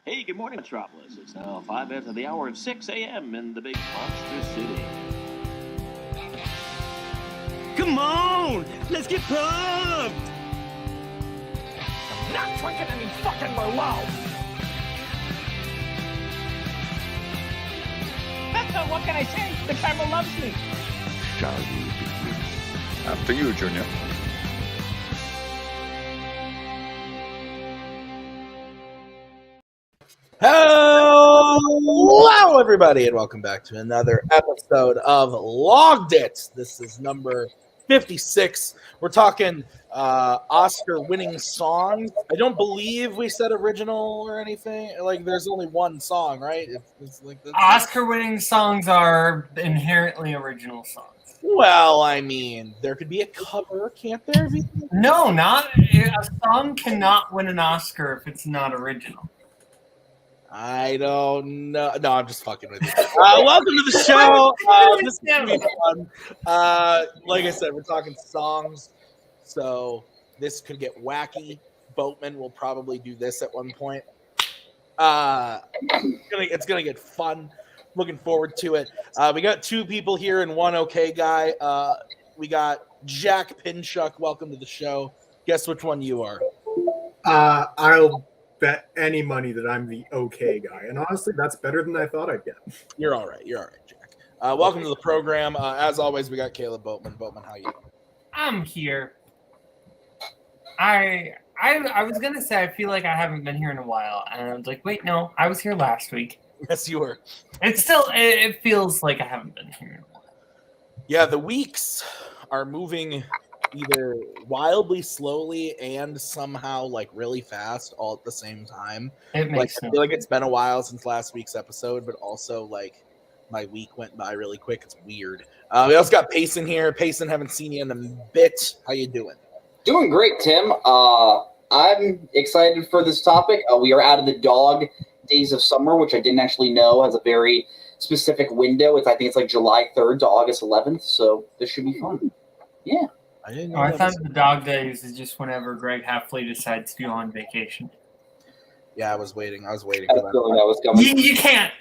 Hey, good morning, Metropolis. It's now 5 after the hour of 6 a.m. in the big monster city. Come on! Let's get pumped! I'm not drinking any fucking Merlot! What can I say? The camera loves me. Shall we begin? After you, Junior. Hello, everybody, and welcome back to another episode of Logged It. This is number 56. We're talking Oscar-winning songs. I don't believe we said original or anything. Like, there's only one song, right? It's like Oscar-winning songs are inherently original songs. Well, I mean, there could be a cover, can't there? No, not a song cannot win an Oscar if it's not original. I don't know. No, I'm just fucking with you. Welcome to the show. This is going to be fun. Like I said, we're talking songs, so this could get wacky. Boatman will probably do this at one point. It's gonna get fun. Looking forward to it. We got two people here and one okay guy. We got Jack Pinchuk. Welcome to the show. Guess which one you are? I'll bet any money that I'm the okay guy, and honestly, that's better than I thought I'd get. You're all right. You're all right, Jack. Welcome to the program. As always, we got Kaleb Boatman. Boatman, how you doing? I'm here. I was gonna say I feel like I haven't been here in a while, and I was like, wait, no, I was here last week. Yes, you were. It feels like I haven't been here in a while. Yeah, the weeks are moving either wildly slowly and somehow like really fast all at the same time. It makes sense. I feel like it's been a while since last week's episode, but also like my week went by really quick. It's weird. We also got Payson here. Payson, haven't seen you in a bit. How you doing? Doing great, Tim. I'm excited for this topic. We are out of the dog days of summer, which I didn't actually know has a very specific window. I think it's like July 3rd to August 11th, so this should be fun. Yeah. I thought the dog days is just whenever Greg Halfley decides to go on vacation. Yeah, I was waiting for I that. was coming. You can't.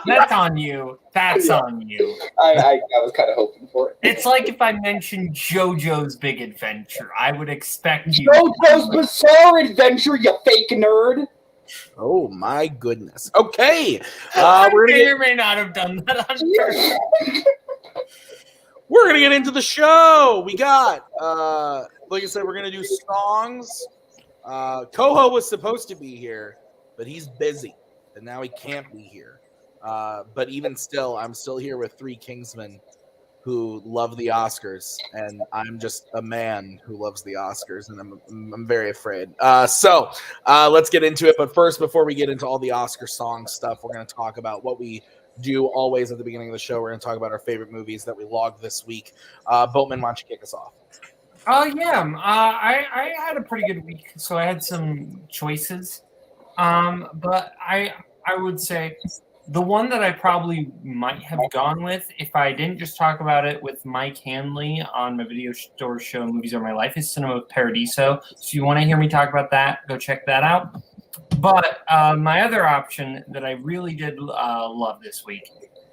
That's on you. That's on you. I was kind of hoping for it. It's like if I mentioned JoJo's Big Adventure. I would expect you. JoJo's Bizarre Adventure, you fake nerd. Oh my goodness. Okay. I We're may gonna or may not have done that on purpose. We're going to get into the show. We got, like I said, we're going to do songs. Koho was supposed to be here, but he's busy, and now he can't be here. But even still, I'm still here with three Kingsmen who love the Oscars, and I'm just a man who loves the Oscars, and I'm very afraid. So let's get into it. But first, before we get into all the Oscar song stuff, we're going to talk about what we do always at the beginning of the show. We're going to talk about our favorite movies that we logged this week. Boatman, why don't you kick us off? Oh, yeah. I had a pretty good week, so I had some choices. But I would say the one that I probably might have gone with if I didn't just talk about it with Mike Hanley on my video store show Movies Are My Life is Cinema with Paradiso. So if you want to hear me talk about that, go check that out. But my other option that I really did love this week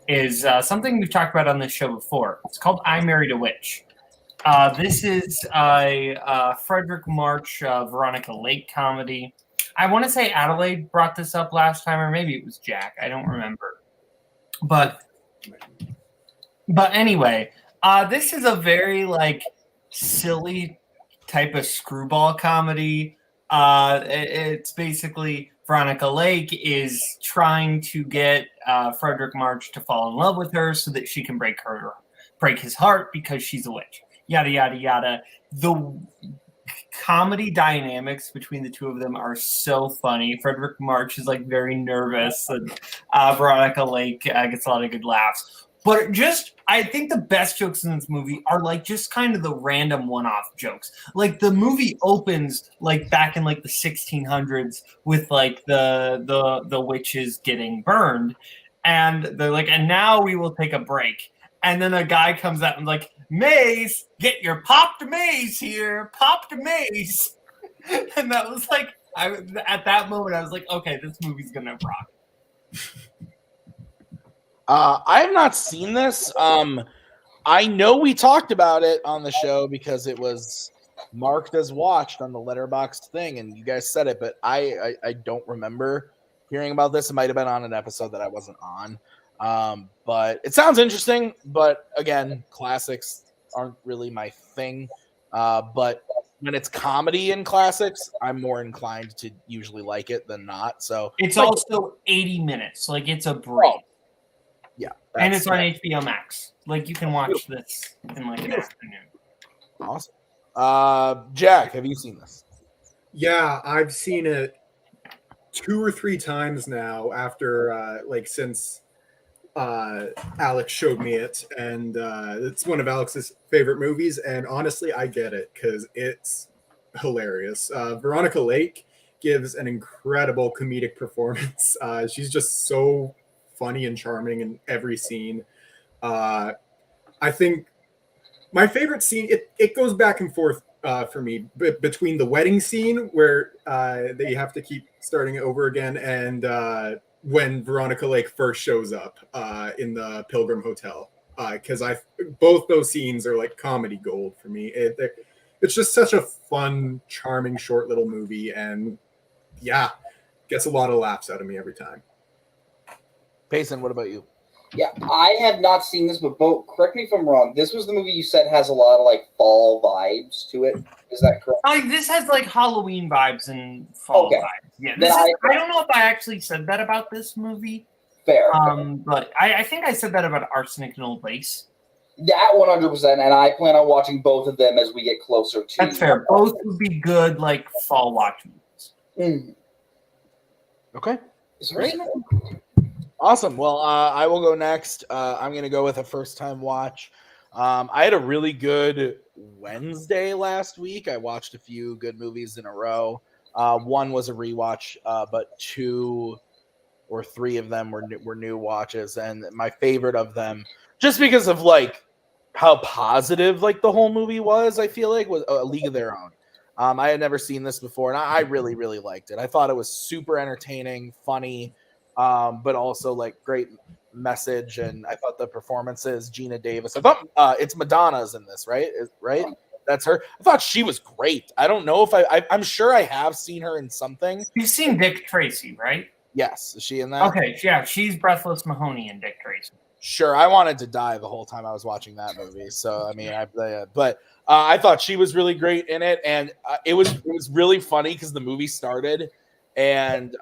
is something we've talked about on this show before. It's called I Married a Witch. This is a Frederick March, Veronica Lake comedy. I want to say Adelaide brought this up last time, or maybe it was Jack. I don't remember. But anyway, this is a very like silly type of screwball comedy. It's basically Veronica Lake is trying to get Frederick March to fall in love with her so that she can break his heart because she's a witch. Yada yada yada. The comedy dynamics between the two of them are so funny. Frederick March is like very nervous, and Veronica Lake gets a lot of good laughs. But I think the best jokes in this movie are like just kind of the random one-off jokes. Like the movie opens like back in like the 1600s with like the witches getting burned, and they're like, and now we will take a break. And then a guy comes out and like, Mace, get your popped mace here, popped mace. And that was like At that moment, I was like, okay, this movie's gonna rock. I have not seen this. I know we talked about it on the show because it was marked as watched on the Letterboxd thing, and you guys said it, but I don't remember hearing about this. It might have been on an episode that I wasn't on. But it sounds interesting. But again, classics aren't really my thing. But when it's comedy and classics, I'm more inclined to usually like it than not. So it's also 80 minutes. Like it's a break. Yeah. And it's on HBO Max. Like you can watch this in like an afternoon. Awesome. Jack, have you seen this? Yeah, I've seen it 2 or 3 times now after since Alex showed me it, and it's one of Alex's favorite movies, and honestly I get it because it's hilarious. Veronica Lake gives an incredible comedic performance. She's just so funny and charming in every scene. I think my favorite scene, it goes back and forth for me between the wedding scene where they have to keep starting over again and when Veronica Lake first shows up in the Pilgrim Hotel, because both those scenes are like comedy gold for me. It's just such a fun, charming, short little movie, and yeah, gets a lot of laughs out of me every time. Payson, what about you? Yeah, I have not seen this, but Bo, correct me if I'm wrong. This was the movie you said has a lot of like fall vibes to it. Is that correct? This has like Halloween vibes and fall vibes. Yeah, I don't know if I actually said that about this movie. Fair. But I think I said that about Arsenic and Old Lace. That 100%, and I plan on watching both of them as we get closer to. That's fair. Both would be good, like fall watch movies. Mm. Okay. Is there anything? Awesome. Well, I will go next. I'm going to go with a first-time watch. I had a really good Wednesday last week. I watched a few good movies in a row. One was a rewatch, but 2 or 3 of them were new watches. And my favorite of them, just because of like how positive like the whole movie was, I feel like, was A League of Their Own. I had never seen this before, and I really, really liked it. I thought it was super entertaining, funny, but also like great message. And I thought the performances, Gina Davis, I thought it's Madonna's in this, right? Right? That's her. I thought she was great. I don't know if I'm sure I have seen her in something. You've seen Dick Tracy, right? Yes. Is she in that? Okay. Yeah. She's Breathless Mahoney in Dick Tracy. Sure. I wanted to die the whole time I was watching that movie. So, I mean, I thought she was really great in it. And it was really funny because the movie started and,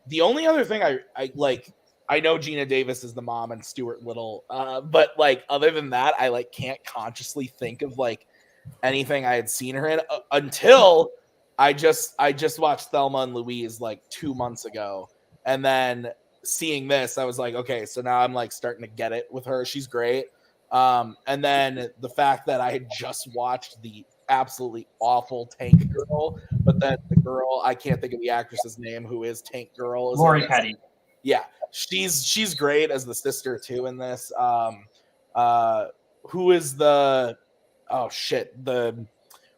the only other thing I like, I know Gina Davis is the mom and Stuart Little, but like other than that, I like can't consciously think of like anything I had seen her in until I just watched Thelma and Louise like 2 months ago, and then seeing this, I was like, okay, so now I'm like starting to get it with her. She's great, and then the fact that I had just watched the absolutely awful Tank Girl, but then the girl, I can't think of the actress's name who is Tank Girl. Lori Petty. Yeah, she's great as the sister too in this. Who is the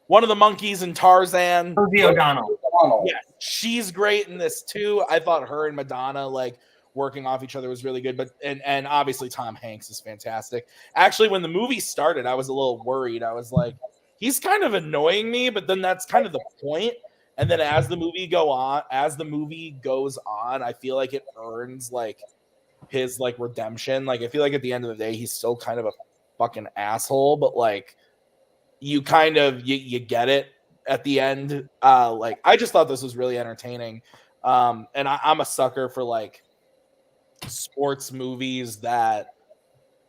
one of the monkeys in Tarzan? Rosie O'Donnell. Yeah, she's great in this too. I thought her and Madonna like working off each other was really good, but and obviously Tom Hanks is fantastic. Actually, when the movie started, I was a little worried. I was like, he's kind of annoying me, but then that's kind of the point. And then as the movie goes on, I feel like it earns like his like redemption. Like I feel like at the end of the day, he's still kind of a fucking asshole, but like you kind of you get it at the end. Like I just thought this was really entertaining. And I'm a sucker for like sports movies that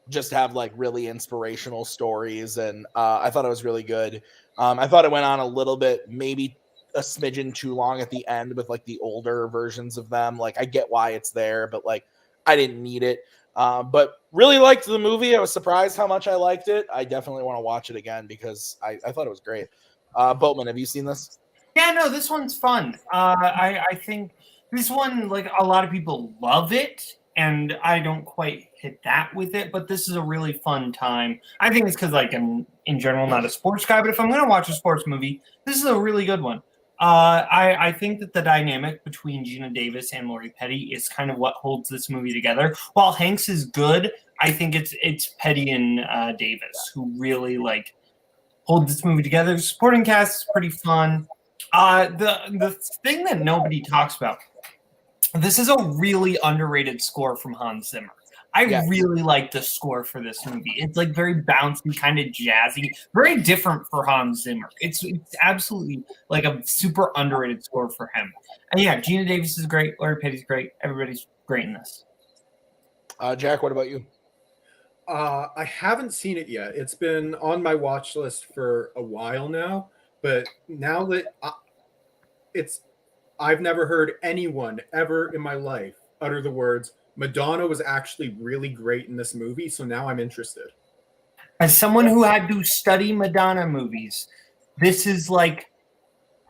just have like really inspirational stories, and I thought it was really good. I thought it went on a little bit, maybe a smidgen too long at the end with like the older versions of them. Like I get why it's there, but like I didn't need it. But really liked the movie. I was surprised how much I liked it. I definitely want to watch it again because I thought it was great. Boatman, have you seen this? Yeah, no, this one's fun. I think this one, like a lot of people love it, and I don't quite hit that with it, but this is a really fun time. I think it's because like I'm in general not a sports guy, but if I'm going to watch a sports movie, this is a really good one. I think that the dynamic between Gina Davis and Lori Petty is kind of what holds this movie together. While Hanks is good, I think it's Petty and Davis who really like hold this movie together. The supporting cast is pretty fun. The thing that nobody talks about, this is a really underrated score from Hans Zimmer. I really like the score for this movie. It's like very bouncy, kind of jazzy, very different for Hans Zimmer. It's absolutely like a super underrated score for him. And yeah, Gina Davis is great. Lori Petty's great. Everybody's great in this. Jack, what about you? I haven't seen it yet. It's been on my watch list for a while now, but now that I've never heard anyone ever in my life utter the words Madonna was actually really great in this movie, so now I'm interested. As someone who had to study Madonna movies, this is like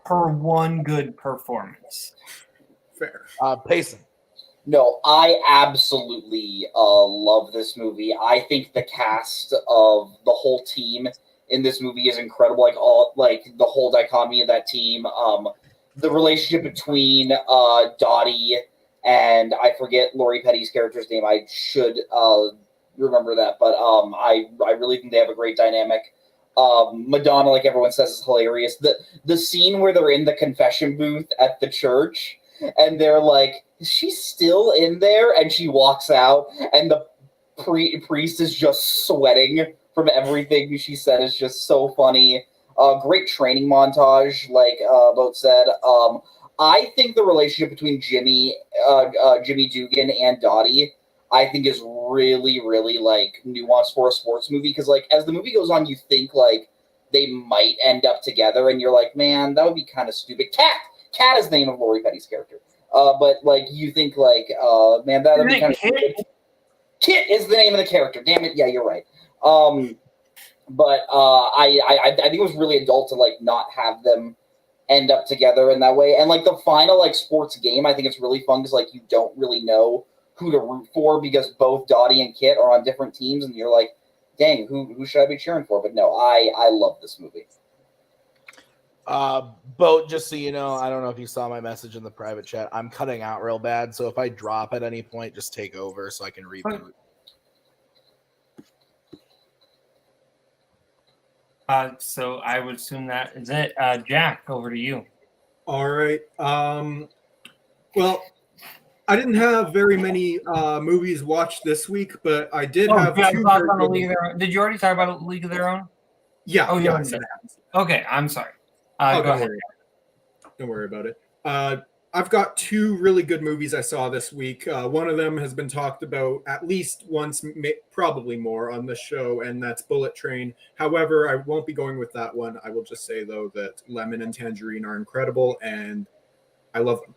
her one good performance. Fair. Payson. No, I absolutely love this movie. I think the cast of the whole team in this movie is incredible. Like the whole dichotomy of that team. The relationship between Dottie and I forget Lori Petty's character's name. I should remember that, but I really think they have a great dynamic. Madonna, like everyone says, is hilarious. The scene where they're in the confession booth at the church and they're like, is she still in there? And she walks out and the priest is just sweating from everything she said. Is just so funny. Great training montage, like Boat said. I think the relationship between Jimmy Dugan and Dottie, I think is really, really like nuanced for a sports movie. Because like as the movie goes on, you think like they might end up together, and you're like, man, that would be kind of stupid. Cat is the name of Lori Petty's character. But like you think like, man, that would be kind of stupid. Kit is the name of the character. Damn it, yeah, you're right. But I think it was really adult to like not have them end up together in that way. And like the final like sports game, I think it's really fun because like you don't really know who to root for because both Dottie and Kit are on different teams, and you're like, dang, who should I be cheering for? But no, I love this movie. Boat, just so you know, I don't know if you saw my message in the private chat. I'm cutting out real bad, so if I drop at any point, just take over so I can reboot. So I would assume that is it. Jack, over to you. All right. Well, I didn't have very many movies watched this week, but I did have two. Did you already talk about League of Their Own? Yeah. Oh, yeah. Okay, I'm sorry. Go ahead. Don't worry about it. I've got two really good movies I saw this week. One of them has been talked about at least once, probably more on the show, and that's Bullet Train. However, I won't be going with that one. I will just say, though, that Lemon and Tangerine are incredible, and I love them.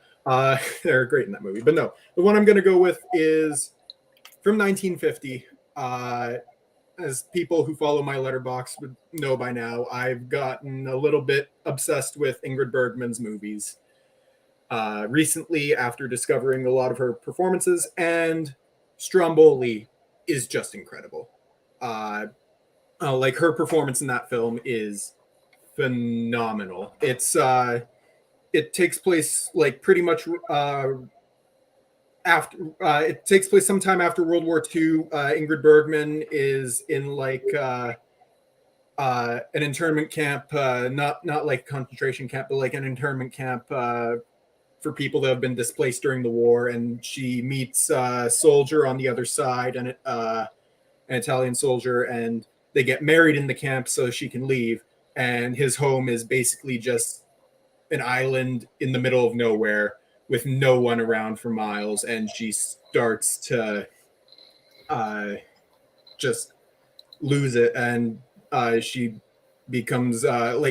They're great in that movie. But no, the one I'm going to go with is from 1950. As people who follow my letterbox would know by now, I've gotten a little bit obsessed with Ingrid Bergman's movies recently after discovering a lot of her performances, and Stromboli is just incredible. Like her performance in that film is phenomenal. It takes place like pretty much after it takes place sometime after World War II. Ingrid Bergman is in like an internment camp, not like concentration camp, but like an internment camp for people that have been displaced during the war. And she meets a soldier on the other side, and an Italian soldier, and they get married in the camp so she can leave. And his home is basically just an island in the middle of nowhere with no one around for miles, and she starts to just lose it, and she becomes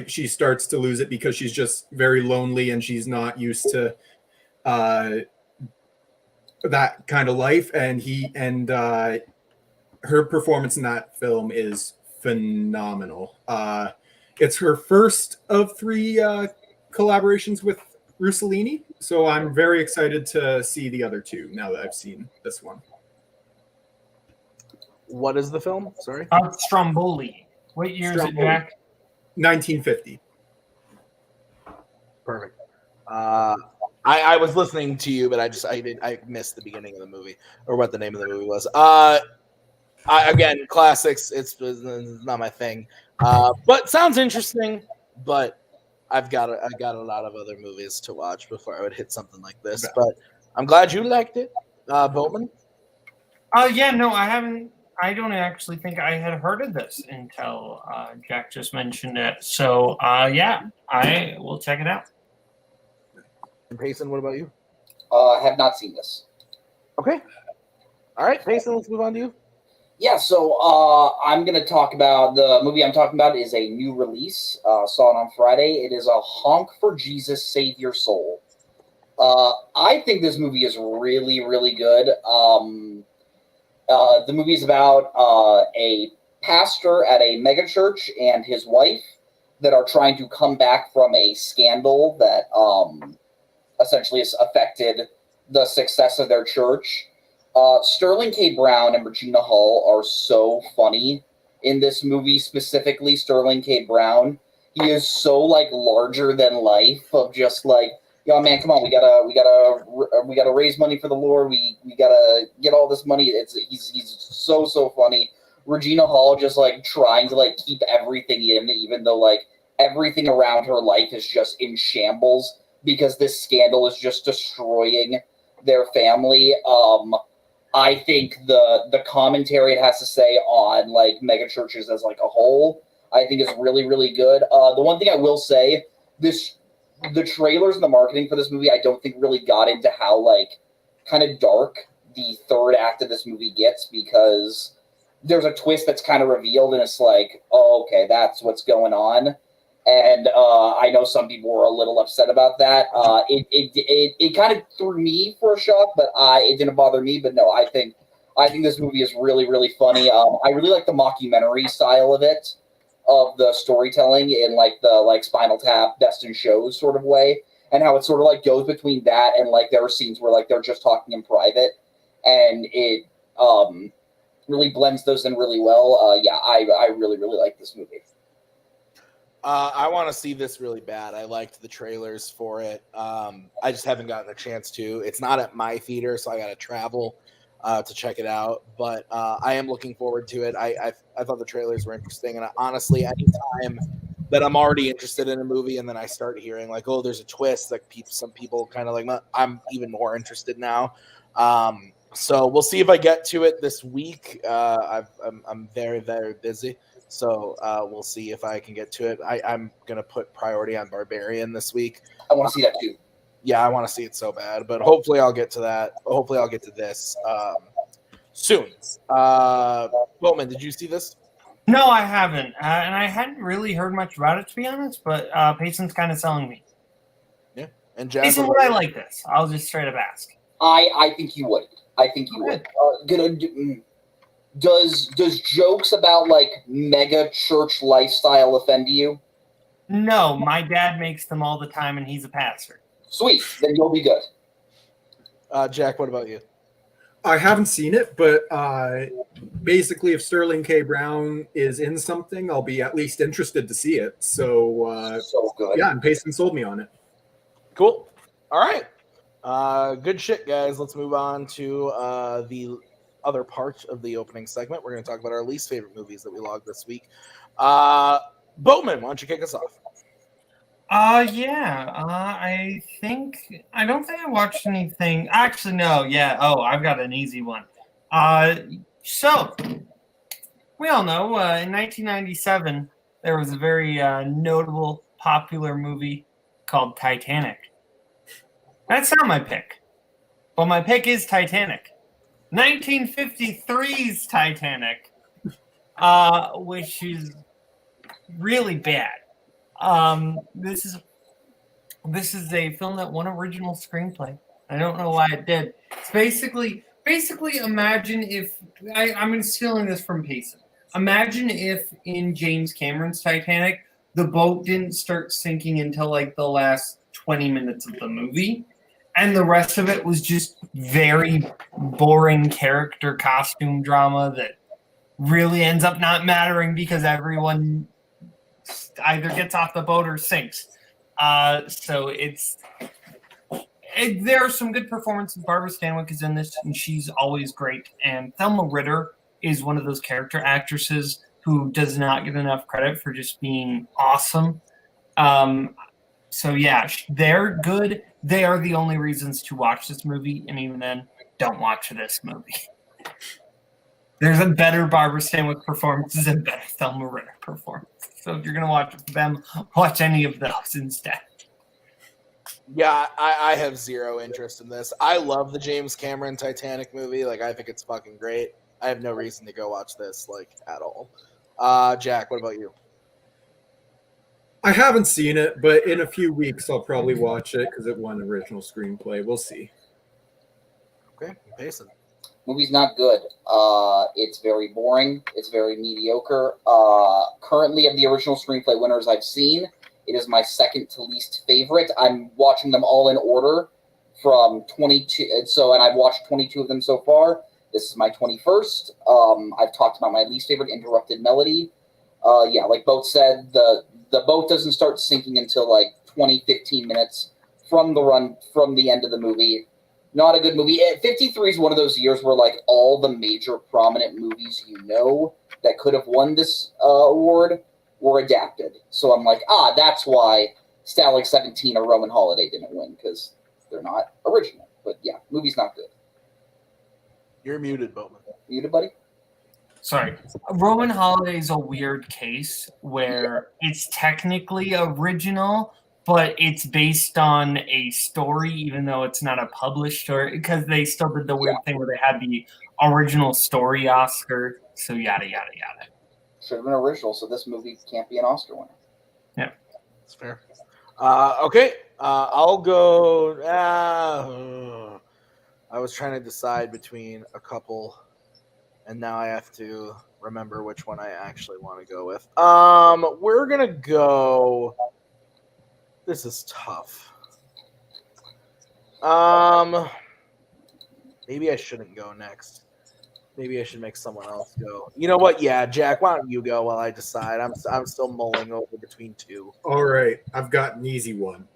she starts to lose it because she's just very lonely, and she's not used to that kind of life. And her performance in that film is phenomenal. It's her first of three collaborations with Rossellini, so I'm very excited to see the other two now that I've seen this one. What is the film? Sorry? Stromboli. What year is it, Jack? 1950. Perfect. I was listening to you, but I missed the beginning of the movie or what the name of the movie was. Again, classics. It's not my thing, but sounds interesting. But I've got a lot of other movies to watch before I would hit something like this. But I'm glad you liked it, Boatman. Yeah, no, I haven't. I don't actually think I had heard of this until Jack just mentioned it. So, yeah, I will check it out. And Payson, what about you? I have not seen this. Okay. All right, Payson, let's move on to you. Yeah, so I'm going to talk about the movie I'm talking about is a new release. Saw it on Friday. It is a Honk for Jesus, Save Your Soul. I think this movie is really, really good. The movie is about a pastor at a megachurch and his wife that are trying to come back from a scandal that essentially has affected the success of their church. Sterling K. Brown and Regina Hall are so funny in this movie, specifically Sterling K. Brown. He is so like larger than life of just like, yo man, come on, we gotta raise money for the Lord. We gotta get all this money. He's so funny. Regina Hall just like trying to like keep everything in, even though like everything around her life is just in shambles because this scandal is just destroying their family. I think the commentary it has to say on like mega churches as like a whole, I think is really, really good. The one thing I will say, the trailers and the marketing for this movie, I don't think really got into how like kind of dark the third act of this movie gets, because there's a twist that's kind of revealed and it's like, oh, okay, that's what's going on. And I know some people were a little upset about that. It kind of threw me for a shock, but it didn't bother me. But no, I think this movie is really, really funny. I really like the mockumentary style of it, of the storytelling in like the Spinal Tap Best in Shows sort of way, and how it sort of like goes between that and like there are scenes where like they're just talking in private, and it really blends those in really well. Yeah, I really, really like this movie. I want to see this really bad. I liked the trailers for it. I just haven't gotten a chance to. It's not at my theater, so I got to travel to check it out. But I am looking forward to it. I thought the trailers were interesting. And honestly, anytime that I'm already interested in a movie and then I start hearing like, oh, there's a twist, like some people kind of like, I'm even more interested now. So we'll see if I get to it this week. I'm very, very busy. So we'll see if I can get to it. I'm going to put priority on Barbarian this week. I want to see that too. Yeah, I want to see it so bad. But hopefully I'll get to that. Hopefully I'll get to this soon. Boatman, did you see this? No, I haven't. And I hadn't really heard much about it, to be honest. But Payson's kind of selling me. Yeah. And Jack, Payson, would I like this? I'll just straight up ask. I think you would. I think you would. Does jokes about like mega church lifestyle offend you? No, my dad makes them all the time, and he's a pastor. Sweet, then you'll be good. Jack, what about you? I haven't seen it, but basically, if Sterling K. Brown is in something, I'll be at least interested to see it. So, so good. Yeah, and Payson sold me on it. Cool. All right. Good shit, guys. Let's move on to the other part of the opening segment. We're going to talk about our least favorite movies that we logged this week. Boatman, why don't you kick us off? Yeah. I don't think I watched anything. Actually, no. Yeah. Oh, I've got an easy one. So we all know in 1997 there was a very notable, popular movie called Titanic. That's not my pick, but my pick is Titanic. 1953's Titanic, which is really bad. This is a film that won original screenplay. I don't know why it did. It's basically imagine if I'm stealing this from Payson. Imagine if in James Cameron's Titanic, the boat didn't start sinking until like the last 20 minutes of the movie. And the rest of it was just very boring character costume drama that really ends up not mattering because everyone either gets off the boat or sinks. So there are some good performances. Barbara Stanwyck is in this, and she's always great. And Thelma Ritter is one of those character actresses who does not get enough credit for just being awesome. So yeah, they're good. They are the only reasons to watch this movie, and even then, don't watch this movie. There's a better Barbara Stanwyck performances and better Thelma Ritter performances. So if you're gonna watch them, watch any of those instead. Yeah, I have zero interest in this. I love the James Cameron Titanic movie. Like, I think it's fucking great. I have no reason to go watch this, like, at all. Jack, what about you? I haven't seen it, but in a few weeks I'll probably watch it because it won original screenplay. We'll see. Okay, Payson. Movie's not good. It's very boring. It's very mediocre. Currently, of the original screenplay winners I've seen, it is my second to least favorite. I'm watching them all in order from 22. And I've watched 22 of them so far. This is my 21st. I've talked about my least favorite, Interrupted Melody. Yeah, like Boat said, the boat doesn't start sinking until like 20, 15 minutes from the end of the movie. Not a good movie. 53 is one of those years where like all the major prominent movies that could have won this award were adapted. So I'm like, that's why Stalag 17 or Roman Holiday didn't win, because they're not original. But yeah, movie's not good. You're muted, Boatman. Muted, buddy? Sorry. Roman Holiday is a weird case where it's technically original, but it's based on a story, even though it's not a published story, because they still did the weird thing where they had the original story Oscar. So yada, yada, yada. Should have been original, so this movie can't be an Oscar winner. Yeah. That's fair. Okay. I'll go. I was trying to decide between a couple, and now I have to remember which one I actually want to go with. We're going to go. This is tough. Maybe I shouldn't go next. Maybe I should make someone else go. You know what? Yeah, Jack, why don't you go while I decide? I'm still mulling over between two. All right, I've got an easy one.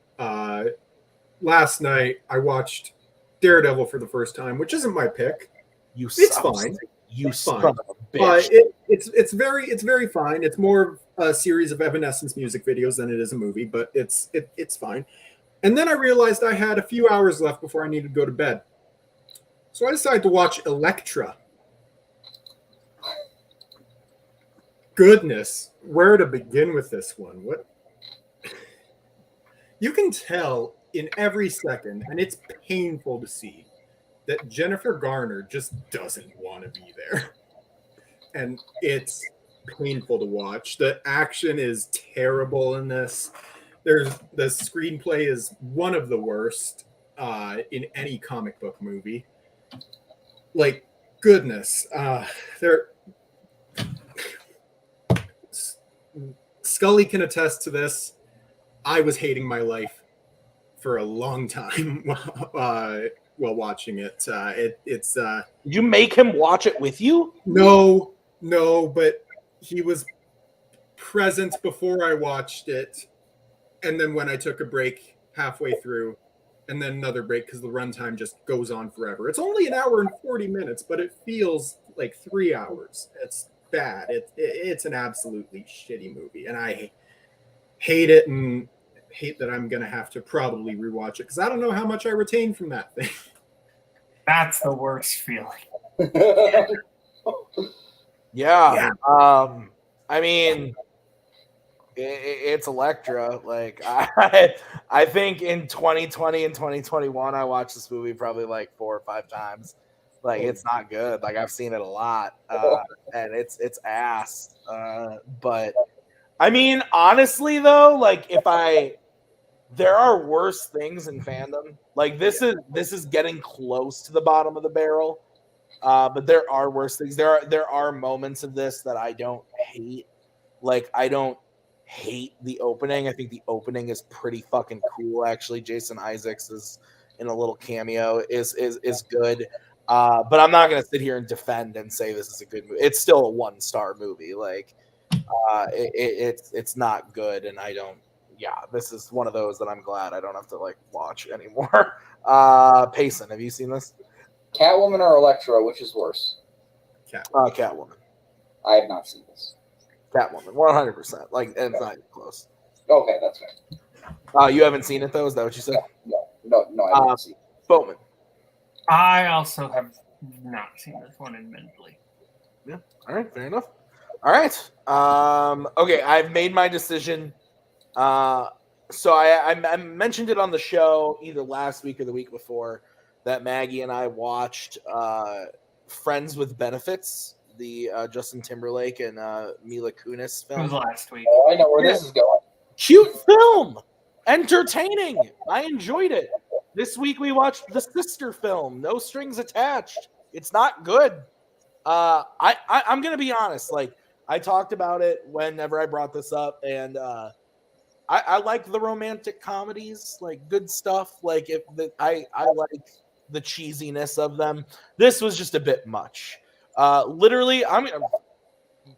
Last night I watched Daredevil for the first time, which isn't my pick. It's fine. It's fine. But it's very fine. It's more a series of Evanescence music videos than it is a movie, but it's fine. And then I realized I had a few hours left before I needed to go to bed. So I decided to watch Elektra. Goodness, where to begin with this one? What you can tell in every second, and it's painful to see, that Jennifer Garner just doesn't want to be there. And it's painful to watch. The action is terrible in this. The screenplay is one of the worst in any comic book movie. Like, goodness. Scully can attest to this. I was hating my life for a long time while watching it. Did you make him watch it with you? No, but he was present before I watched it, and then when I took a break halfway through, and then another break because the runtime just goes on forever. It's only an hour and 40 minutes, but it feels like 3 hours. It's bad. It's an absolutely shitty movie, and I hate it and hate that I'm gonna have to probably rewatch it because I don't know how much I retained from that thing. That's the worst feeling. Yeah. I mean, it's Elektra. Like, I think in 2020 and 2021, I watched this movie probably like 4 or 5 times. Like, it's not good. Like, I've seen it a lot, and it's ass. But I mean, honestly, though, like, there are worse things in fandom. Like, this is getting close to the bottom of the barrel. But there are worse things. There are moments of this that I don't hate. Like, I don't hate the opening. I think the opening is pretty fucking cool. Actually, Jason Isaacs is in a little cameo is good. But I'm not gonna sit here and defend and say this is a good movie. It's still a 1-star movie. Like, it's not good, and I don't yeah, this is one of those that I'm glad I don't have to like watch anymore. Payson, have you seen this? Catwoman or Elektra, which is worse? Catwoman. I have not seen this. Catwoman, 100%. Like, and it's not even close. Okay, that's fair. You haven't seen it though? Is that what you said? No, I haven't seen it. Boatman. I also have not seen this one, admittedly. Yeah. All right. Fair enough. All right. Okay. I've made my decision. So I mentioned it on the show either last week or the week before that Maggie and I watched Friends with Benefits, the Justin Timberlake and Mila Kunis film. It was last week. Oh, I know where this is going. Cute film. Entertaining. I enjoyed it. This week we watched the sister film, No Strings Attached. It's not good. I'm gonna be honest. Like I talked about it whenever I brought this up, and I like the romantic comedies, like good stuff. Like I like the cheesiness of them. This was just a bit much. Literally,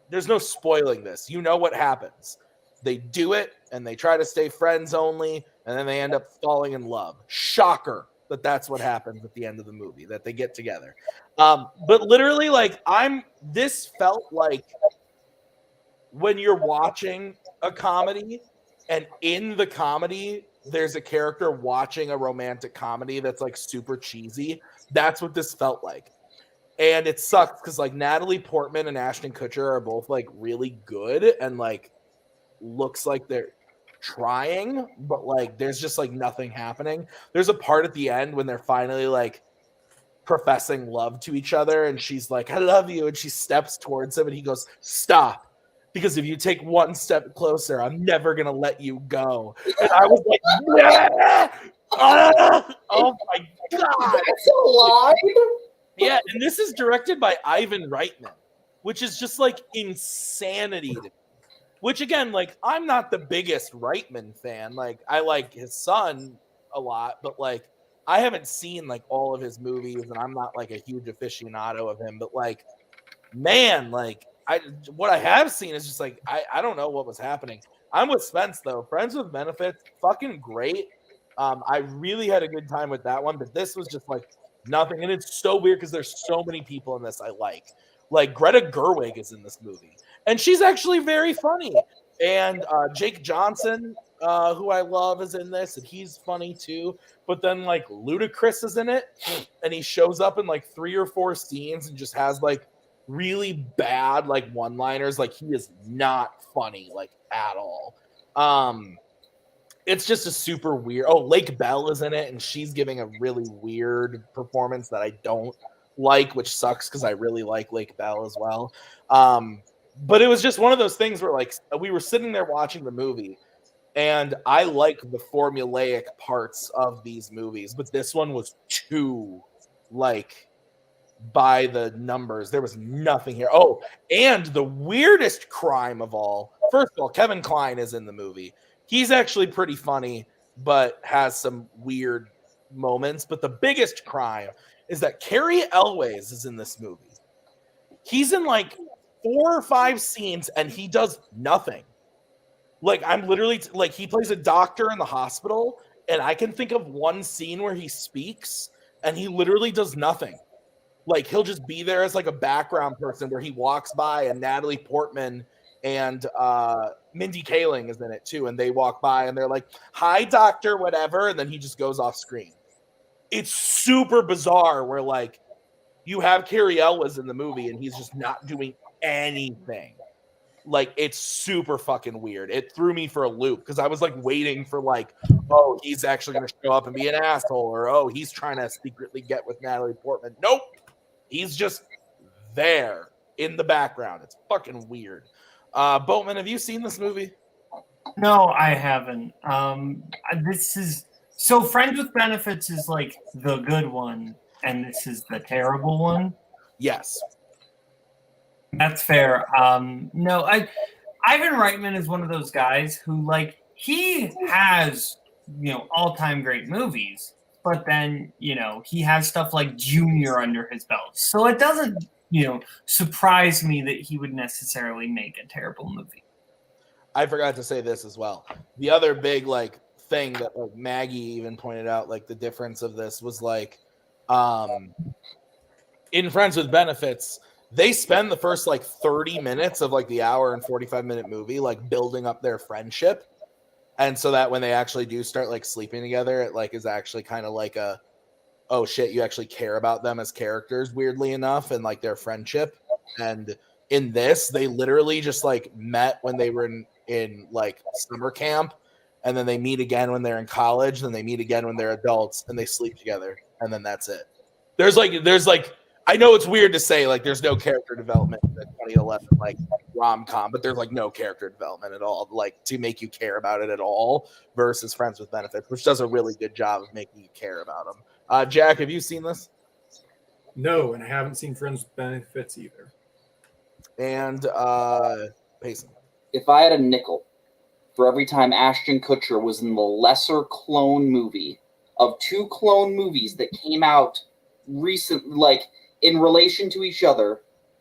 there's no spoiling this. You know what happens. They do it, and they try to stay friends only, and then they end up falling in love. Shocker that that's what happens at the end of the movie, that they get together. But literally, like, this felt like when you're watching a comedy, and in the comedy, there's a character watching a romantic comedy that's, like, super cheesy. That's what this felt like. And it sucked, because, like, Natalie Portman and Ashton Kutcher are both, like, really good, and, like, looks like they're trying, but like there's just like nothing happening. There's a part at the end when they're finally like professing love to each other, and she's like, I love you, and she steps towards him and he goes, stop, because if you take one step closer, I'm never gonna let you go. And I was like, yeah! Oh my god, That's a lie. yeah. And this is directed by Ivan Reitman, which is just like insanity to me. Which, again, like, I'm not the biggest Reitman fan. Like, I like his son a lot, but, like, I haven't seen, like, all of his movies, and I'm not, like, a huge aficionado of him. But, like, man, like, what I have seen is just, like, I don't know what was happening. I'm with Spence, though. Friends with Benefits, fucking great. I really had a good time with that one, but this was just, like, nothing. And it's so weird because there's so many people in this I like. Like, Greta Gerwig is in this movie. And she's actually very funny. And Jake Johnson, who I love, is in this, and he's funny too. But then, like, Ludacris is in it, and he shows up in, like, 3 or 4 scenes and just has, like, really bad, like, one-liners. Like, he is not funny, like, at all. It's just a super weird... Oh, Lake Bell is in it, and she's giving a really weird performance that I don't like, which sucks because I really like Lake Bell as well. But it was just one of those things where, like, we were sitting there watching the movie, and I like the formulaic parts of these movies, but this one was too, like, by the numbers. There was nothing here. Oh, and the weirdest crime of all, first of all, Kevin Kline is in the movie. He's actually pretty funny, but has some weird moments. But the biggest crime is that Cary Elwes is in this movie. He's in, like, 4 or 5 scenes, and he does nothing. Like, I'm literally like, he plays a doctor in the hospital, and I can think of one scene where he speaks, and he literally does nothing. Like, he'll just be there as like a background person where he walks by, and Natalie Portman and Mindy Kaling is in it too, and they walk by and they're like, "Hi, doctor," whatever, and then he just goes off screen. It's super bizarre where, like, you have Cary Elwes in the movie, and he's just not doing anything. Like, it's super fucking weird. It threw me for a loop because I was like waiting for, like, oh, he's actually going to show up and be an asshole, or oh, he's trying to secretly get with Natalie Portman. Nope, he's just there in the background. It's fucking weird. Boatman, have you seen this movie? No, I haven't. This is so Friends with Benefits is like the good one, and this is the terrible one. Yes. That's fair. No, Ivan Reitman is one of those guys who, like, he has, all-time great movies, but then, he has stuff like Junior under his belt. So it doesn't, surprise me that he would necessarily make a terrible movie. I forgot to say this as well. The other big like thing that like Maggie even pointed out, like the difference of this was like, in Friends with Benefits, they spend the first like 30 minutes of like the hour and 45-minute movie like building up their friendship, and so that when they actually do start like sleeping together, it like is actually kind of like a, oh shit, you actually care about them as characters, weirdly enough, and like their friendship. And in this, they literally just like met when they were in like summer camp, and then they meet again when they're in college, then they meet again when they're adults, and they sleep together, and then that's it. There's like I know it's weird to say like there's no character development in the 2011 like rom-com, but there's like no character development at all, like to make you care about it at all, versus Friends with Benefits, which does a really good job of making you care about them. Jack, have you seen this? No, and I haven't seen Friends with Benefits either. And Payson. If I had a nickel for every time Ashton Kutcher was in the lesser clone movie of 2 clone movies that came out recent, like in relation to each other,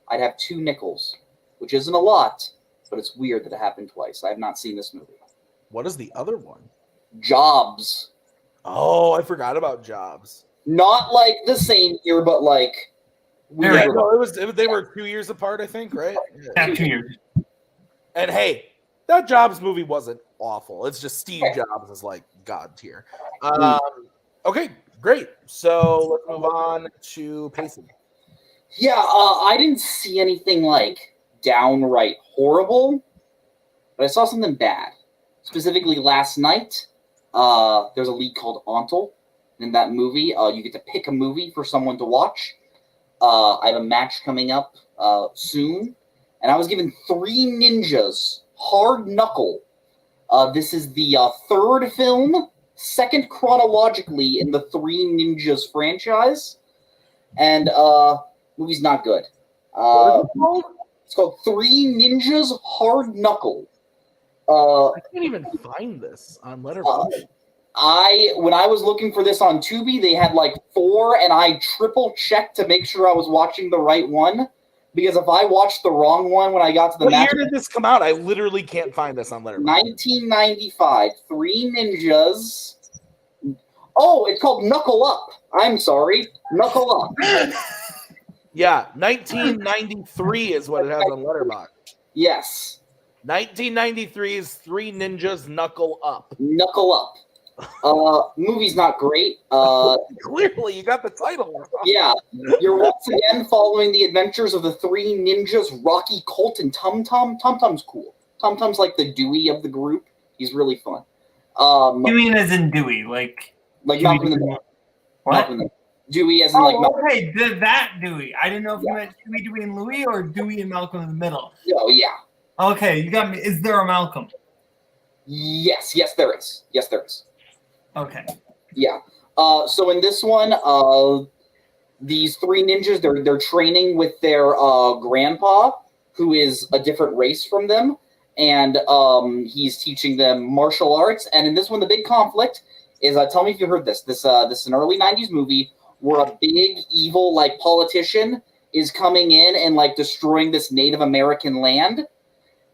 I'd have 2 nickels, which isn't a lot, but it's weird that it happened twice. I have not seen this movie. What is the other one? Jobs. Oh, I forgot about Jobs. Not like the same year, but like yeah, no, they were 2 years apart, I think, right? Yeah, 2 years. And hey, that Jobs movie wasn't awful. It's just Steve Jobs is like God tier. Okay, great. So let's move on to Payson. Yeah, I didn't see anything like downright horrible, but I saw something bad. Specifically last night, there's a league called Ontel. In that movie, you get to pick a movie for someone to watch. I have a match coming up soon, and I was given 3 ninjas, hard knuckle. This is the 3rd film, 2nd chronologically in the 3 Ninjas franchise, and movie's not good. It's called 3 Ninjas Hard Knuckle. I can't even find this on Letterboxd. When I was looking for this on Tubi, they had like 4, and I triple checked to make sure I was watching the right one. Because if I watched the wrong one when I got to the match, what year did this come out? I literally can't find this on Letterboxd. 1995, 3 Ninjas. Oh, it's called Knuckle Up. I'm sorry, Knuckle Up. Yeah, 1993 is what it has on Letterboxd. Yes. 1993 is 3 Ninjas Knuckle Up. Knuckle Up. Movie's not great. Clearly, you got the title. Yeah, you're once again following the adventures of the 3 ninjas, Rocky, Colt, and Tum Tum. Tum Tum's cool. Tum Tum's like the Dewey of the group. He's really fun. You mean as in Dewey, like Malcolm in the Middle. What? Dewey as in like Malcolm. Okay, that Dewey. I didn't know if you meant Dewey and Louie or Dewey and Malcolm in the Middle. Oh yeah. Okay, you got me. Is there a Malcolm? Yes, there is. Yes, there is. Okay. Yeah. So in this one, these 3 ninjas, they're training with their grandpa, who is a different race from them, and he's teaching them martial arts. And in this one, the big conflict is, tell me if you heard this. This is an early 90s movie where a big evil like politician is coming in and like destroying this Native American land.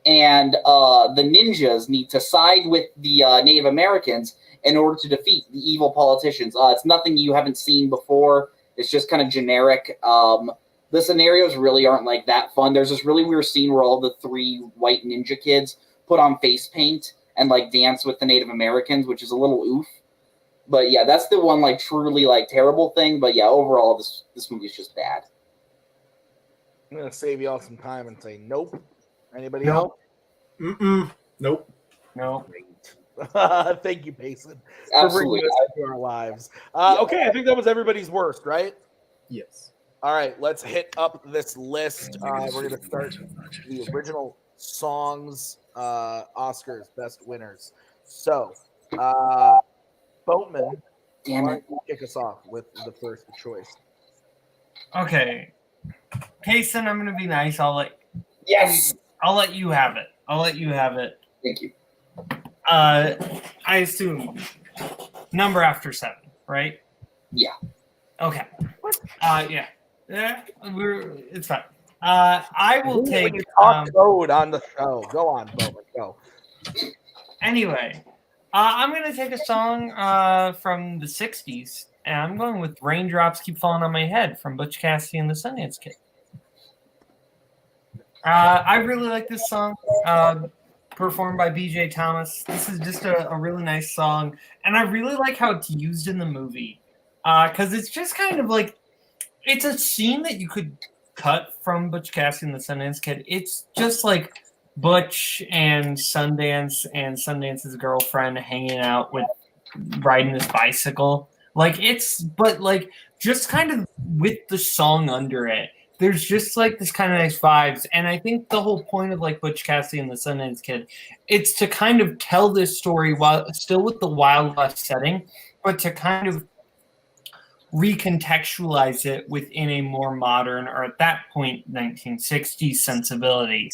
And the ninjas need to side with the Native Americans in order to defeat the evil politicians. It's nothing you haven't seen before. It's just kind of generic. The scenarios really aren't like that fun. There's this really weird scene where all the 3 white ninja kids put on face paint and like dance with the Native Americans, which is a little oof. But yeah, that's the one like truly like terrible thing. But yeah, overall this movie is just bad. I'm gonna save y'all some time and say nope. Anybody else? Nope. No. Thank you, Payson, Absolutely. for bringing us into our lives. Okay, I think that was everybody's worst, right? Yes. All right, let's hit up this list. We're going to start the original songs, Oscars, best winners. So, Boatman, Damn it. kick us off with the first choice. Okay. Payson, I'm gonna be nice. Yes. I'll let you have it. Thank you. I assume number after 7, right? Yeah. Okay. Yeah. It's fine. I will take When you talk code on the show. Go on, Boatman. Go. Anyway, I'm going to take a song from the 60s, and I'm going with Raindrops Keep Falling on My Head from Butch Cassidy and the Sundance Kid. I really like this song, performed by B.J. Thomas. This is just a really nice song, and I really like how it's used in the movie, because it's just kind of like, it's a scene that you could cut from Butch Cassidy and the Sundance Kid. It's just like Butch and Sundance's girlfriend hanging out with riding this bicycle. Just kind of with the song under it. There's just like this kind of nice vibes. And I think the whole point of like Butch Cassidy and the Sundance Kid, it's to kind of tell this story while still with the Wild West setting, but to kind of recontextualize it within a more modern, or at that point 1960s sensibility.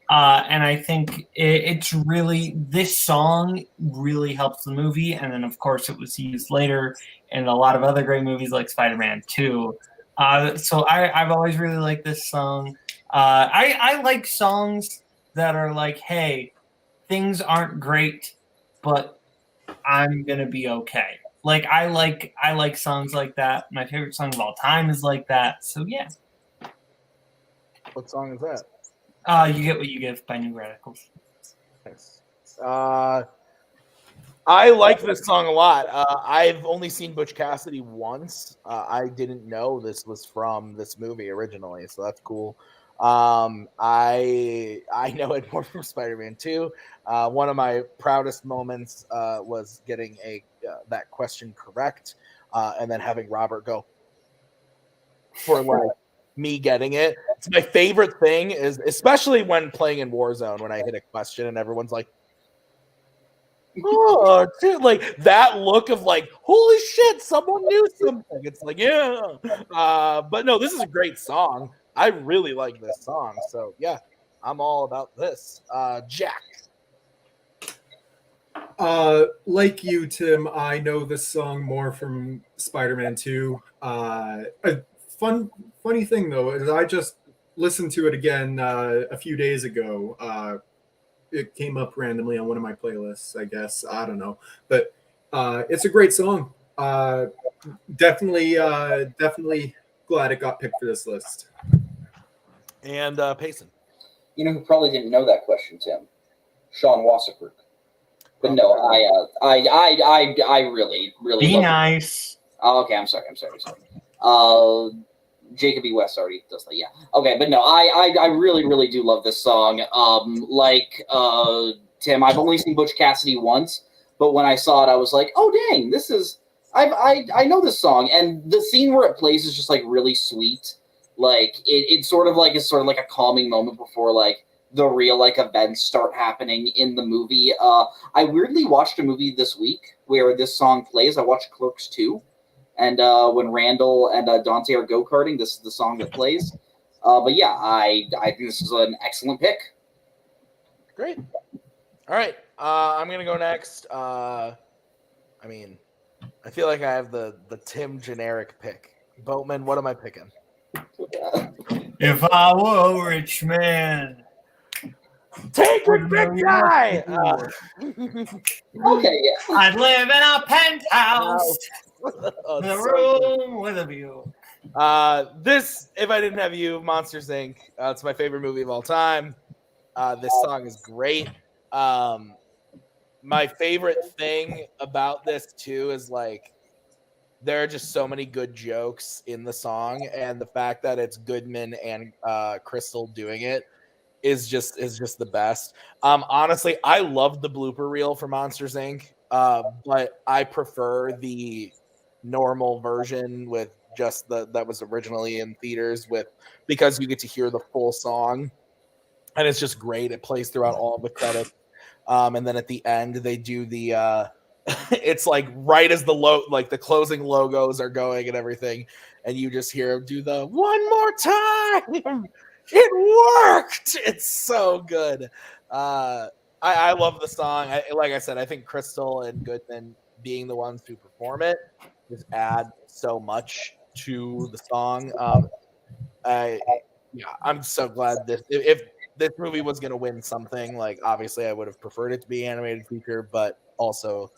And I think it's really, this song really helps the movie. And then of course it was used later in a lot of other great movies like Spider-Man 2. So I've always really liked this song. I like songs that are like, hey, things aren't great, but I'm gonna be okay. Like I like songs like that. My favorite song of all time is like that. So yeah. What song is that? You Get What You Give by New Radicals. Nice. I like this song a lot. I've only seen Butch Cassidy once. I didn't know this was from this movie originally, so that's cool. I know it more from Spider-Man 2. One of my proudest moments was getting that question correct, and then having Robert go for like me getting it. It's my favorite thing, is especially when playing in Warzone, when I hit a question and everyone's like, oh, dude, like that look of like, holy shit, someone knew something. It's like, yeah. But no, this is a great song. I really like this song. So yeah, I'm all about this. Jack. Like you, Tim, I know this song more from Spider-Man 2. A funny thing though is I just listened to it again a few days ago. It came up randomly on one of my playlists, I guess. I don't know, but it's a great song. Definitely glad it got picked for this list. And Payson. You know who probably didn't know that question, Tim? Sean Wasserberg. But no, I really Be nice. Oh, okay, I'm sorry. Jacob E. West already does that, yeah. Okay, but no, I really do love this song. Tim, I've only seen Butch Cassidy once, but when I saw it, I was like, oh dang, this is I know this song, and the scene where it plays is just like really sweet. Like it's sort of like a calming moment before like the real like events start happening in the movie. I weirdly watched a movie this week where this song plays. I watched Clerks 2. And when Randall and Dante are go-karting, this is the song that plays. But yeah, I think this is an excellent pick. Great. All right. I'm going to go next. I feel like I have the Tim generic pick. Boatman, what am I picking? If I were a rich man. Take it, big guy! Okay, yeah. I'd live in a penthouse. Oh, in a room with a view. This, If I Didn't Have You, Monsters Inc. It's my favorite movie of all time. This song is great. My favorite thing about this too is like there are just so many good jokes in the song, and the fact that it's Goodman and Crystal doing it is just the best. Honestly, I love the blooper reel for Monsters Inc. But I prefer the normal version with just that was originally in theaters because you get to hear the full song, and it's just great. It plays throughout all of the credits, and then at the end they do the it's like right as the closing logos are going and everything, and you just hear him do the one more time. It worked. It's so good. I love the song. Like I said, I think Crystal and Goodman being the ones who perform it just add so much to the song. I'm so glad if this movie was going to win something. Like, obviously, I would have preferred it to be animated feature, but also,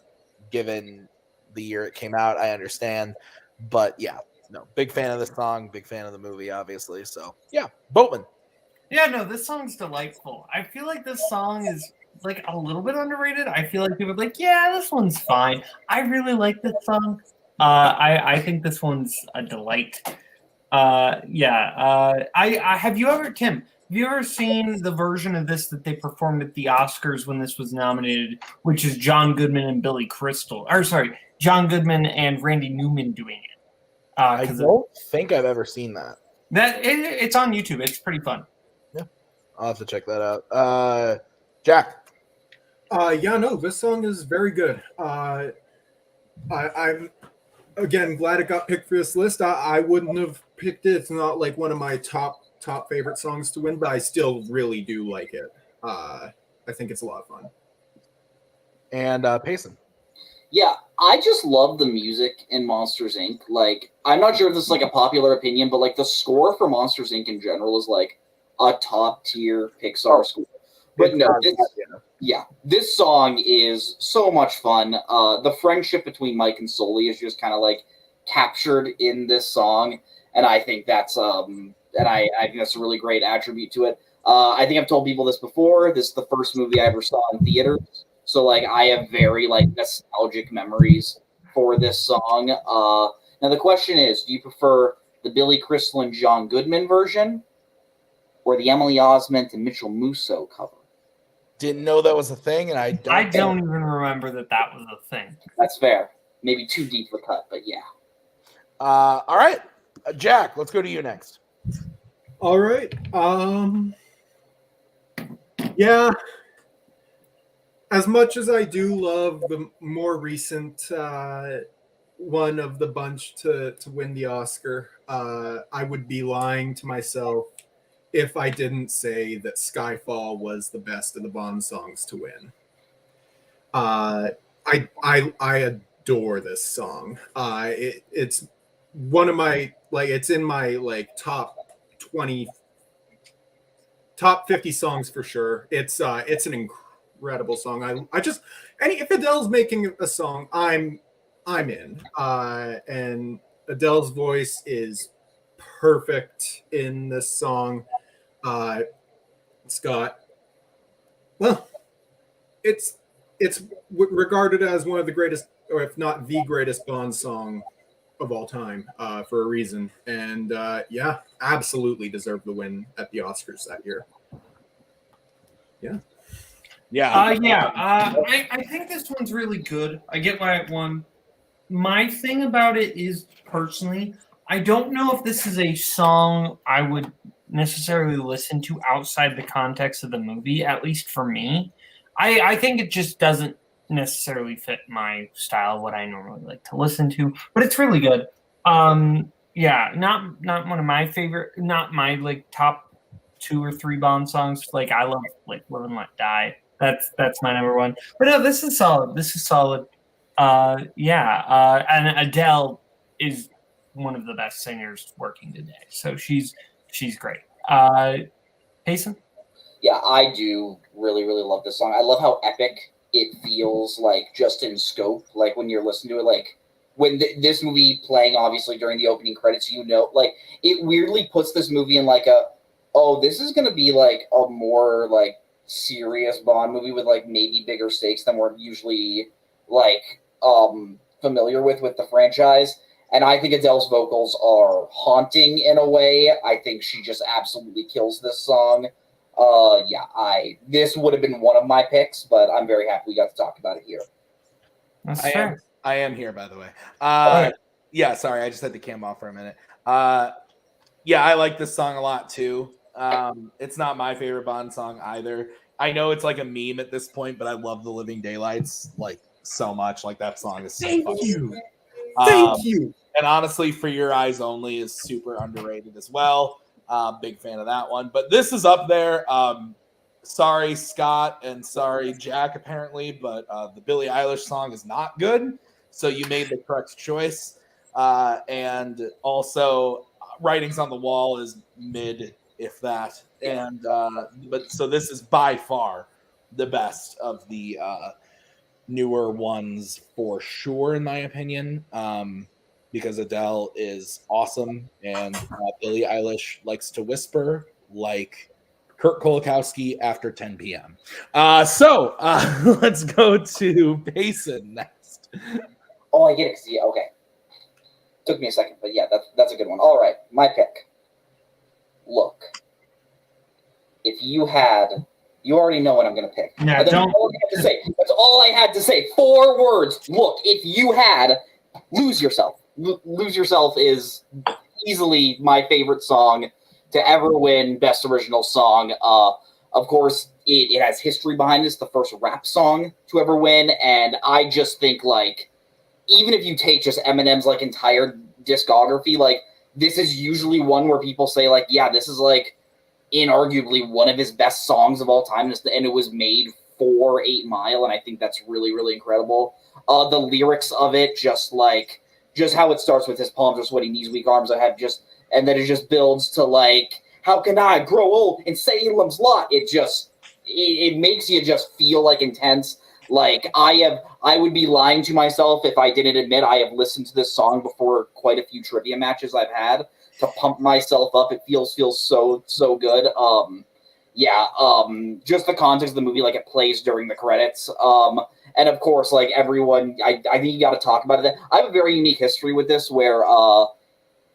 given the year it came out, I understand. But yeah, no, big fan of the song, big fan of the movie, obviously. So yeah, Boatman. Yeah, no, this song's delightful. I feel like this song is like a little bit underrated. I feel like people are like, yeah, this one's fine. I really like this song. I think this one's a delight. I have you ever, Tim, have you ever seen the version of this that they performed at the Oscars when this was nominated, which is John Goodman and Billy Crystal, or sorry, John Goodman and Randy Newman doing it? I don't think I've ever seen that. It's on YouTube. It's pretty fun. Yeah, I'll have to check that out. Jack. Yeah, no, this song is very good. I'm again glad it got picked for this list. I wouldn't have picked it. It's not like one of my top favorite songs to win, but I still really do like it. I think it's a lot of fun. And Payson. Yeah, I just love the music in Monsters Inc. Like, I'm not sure if this is like a popular opinion, but like the score for Monsters Inc. in general is like a top tier Pixar score. But no, this song is so much fun. The friendship between Mike and Sully is just kind of like captured in this song, and I think that's I think that's a really great attribute to it. I think I've told people this before. This is the first movie I ever saw in theaters, so like I have very like nostalgic memories for this song. Now the question is, do you prefer the Billy Crystal and John Goodman version, or the Emily Osment and Mitchell Musso cover? Didn't know that was a thing, and I don't even remember that was a thing. That's fair. Maybe too deep for cut, but yeah. All right, Jack, let's go to you next. All right. Yeah. As much as I do love the more recent one of the bunch to win the Oscar, I would be lying to myself if I didn't say that Skyfall was the best of the Bond songs to win. I adore this song. It's one of my it's in my top 20, top 50 songs for sure. It's an incredible song. If Adele's making a song, I'm in. And Adele's voice is perfect in this song. It's got, well, it's regarded as one of the greatest, or if not the greatest Bond song of all time, for a reason. And yeah, absolutely deserved the win at the Oscars that year. Yeah. I think this one's really good. I get why it won. My thing about it is, personally, I don't know if this is a song I would necessarily listen to outside the context of the movie, at least for me. I think it just doesn't necessarily fit my style, what I normally like to listen to, but it's really good. Not one of my favorite, not my top 2 or 3 Bond songs. Like, I love Live and Let Die. That's my number one. But no, this is solid. And Adele is one of the best singers working today. So she's great. Payson? Yeah, I do really, really love this song. I love how epic it feels, like, just in scope. Like, when you're listening to it, like, when this movie playing, obviously, during the opening credits, like, it weirdly puts this movie in, like, this is going to be, like, a more, like, serious Bond movie with, like, maybe bigger stakes than we're usually, like, familiar with the franchise. And I think Adele's vocals are haunting in a way. I think she just absolutely kills this song. This would have been one of my picks, but I'm very happy we got to talk about it here. I am here, by the way. Yeah, sorry, I just had the cam off for a minute. Yeah, I like this song a lot too. It's not my favorite Bond song either. I know it's like a meme at this point, but I love The Living Daylights like so much. Like, that song is so Thank you. And honestly, For Your Eyes Only is super underrated as well. Big fan of that one. But this is up there. Sorry, Scott, and sorry, Jack, apparently, but the Billie Eilish song is not good. So you made the correct choice. And also, Writings on the Wall is mid, if that. and but so this is by far the best of the newer ones for sure, in my opinion. Because Adele is awesome, and Billie Eilish likes to whisper like Kurt Kolakowski after 10 p.m. So let's go to Payson next. Oh, I get it. Yeah, okay. Took me a second, but yeah, that's a good one. All right, my pick. Look, if you already know what I'm going to pick. Yeah, That's all I had to say. That's all I had to say. 4 words. Look, if you had, Lose Yourself. Lose Yourself is easily my favorite song to ever win Best Original Song. Of course, it has history behind this, the first rap song to ever win, and I just think, like, even if you take just Eminem's, like, entire discography, like, this is usually one where people say, like, yeah, this is, like, inarguably one of his best songs of all time, and it was made for 8 Mile, and I think that's really, really incredible. The lyrics of it, just how it starts with his palms are sweaty, knees weak, arms I have just, and then it just builds to, like, how can I grow old in Salem's Lot? It makes you just feel, like, intense. Like, I would be lying to myself if I didn't admit I have listened to this song before quite a few trivia matches I've had to pump myself up. It feels so good. Just the context of the movie, like, it plays during the credits. And of course, like, everyone, I think you got to talk about it. I have a very unique history with this where,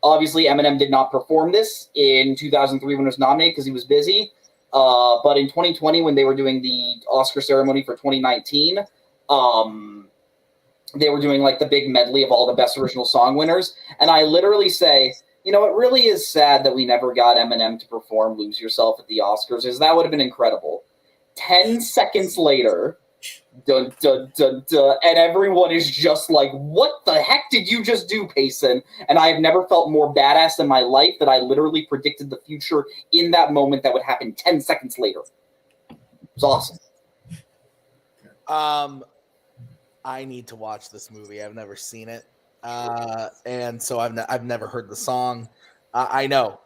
obviously Eminem did not perform this in 2003 when it was nominated because he was busy. But in 2020, when they were doing the Oscar ceremony for 2019, they were doing, like, the big medley of all the Best Original Song winners. And I literally say, you know, it really is sad that we never got Eminem to perform Lose Yourself at the Oscars, because that would have been incredible. 10 seconds later, dun, dun, dun, dun, and everyone is just like, what the heck did you just do, Payson? And I have never felt more badass in my life that I literally predicted the future in that moment that would happen 10 seconds later. It was awesome. I need to watch this movie. I've never seen it. And so I've never heard the song. I know.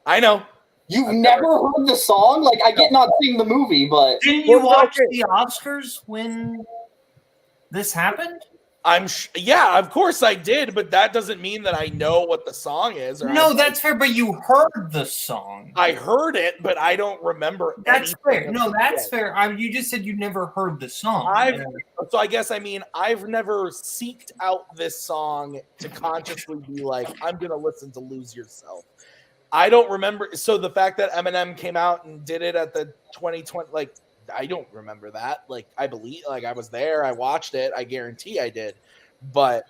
You've never heard the song? Like, I get not seeing the movie, but didn't you watch the Oscars when this happened? Yeah, of course I did, but that doesn't mean that I know what the song is. No, that's fair, but you heard the song. I heard it, but I don't remember. That's fair. No, that's fair. You just said you never heard the song. So I guess, I mean, I've never seeked out this song to consciously be like, I'm going to listen to Lose Yourself. I don't remember. So the fact that Eminem came out and did it at the 2020, like, I don't remember that. Like, I believe, like, I was there, I watched it, I guarantee I did. But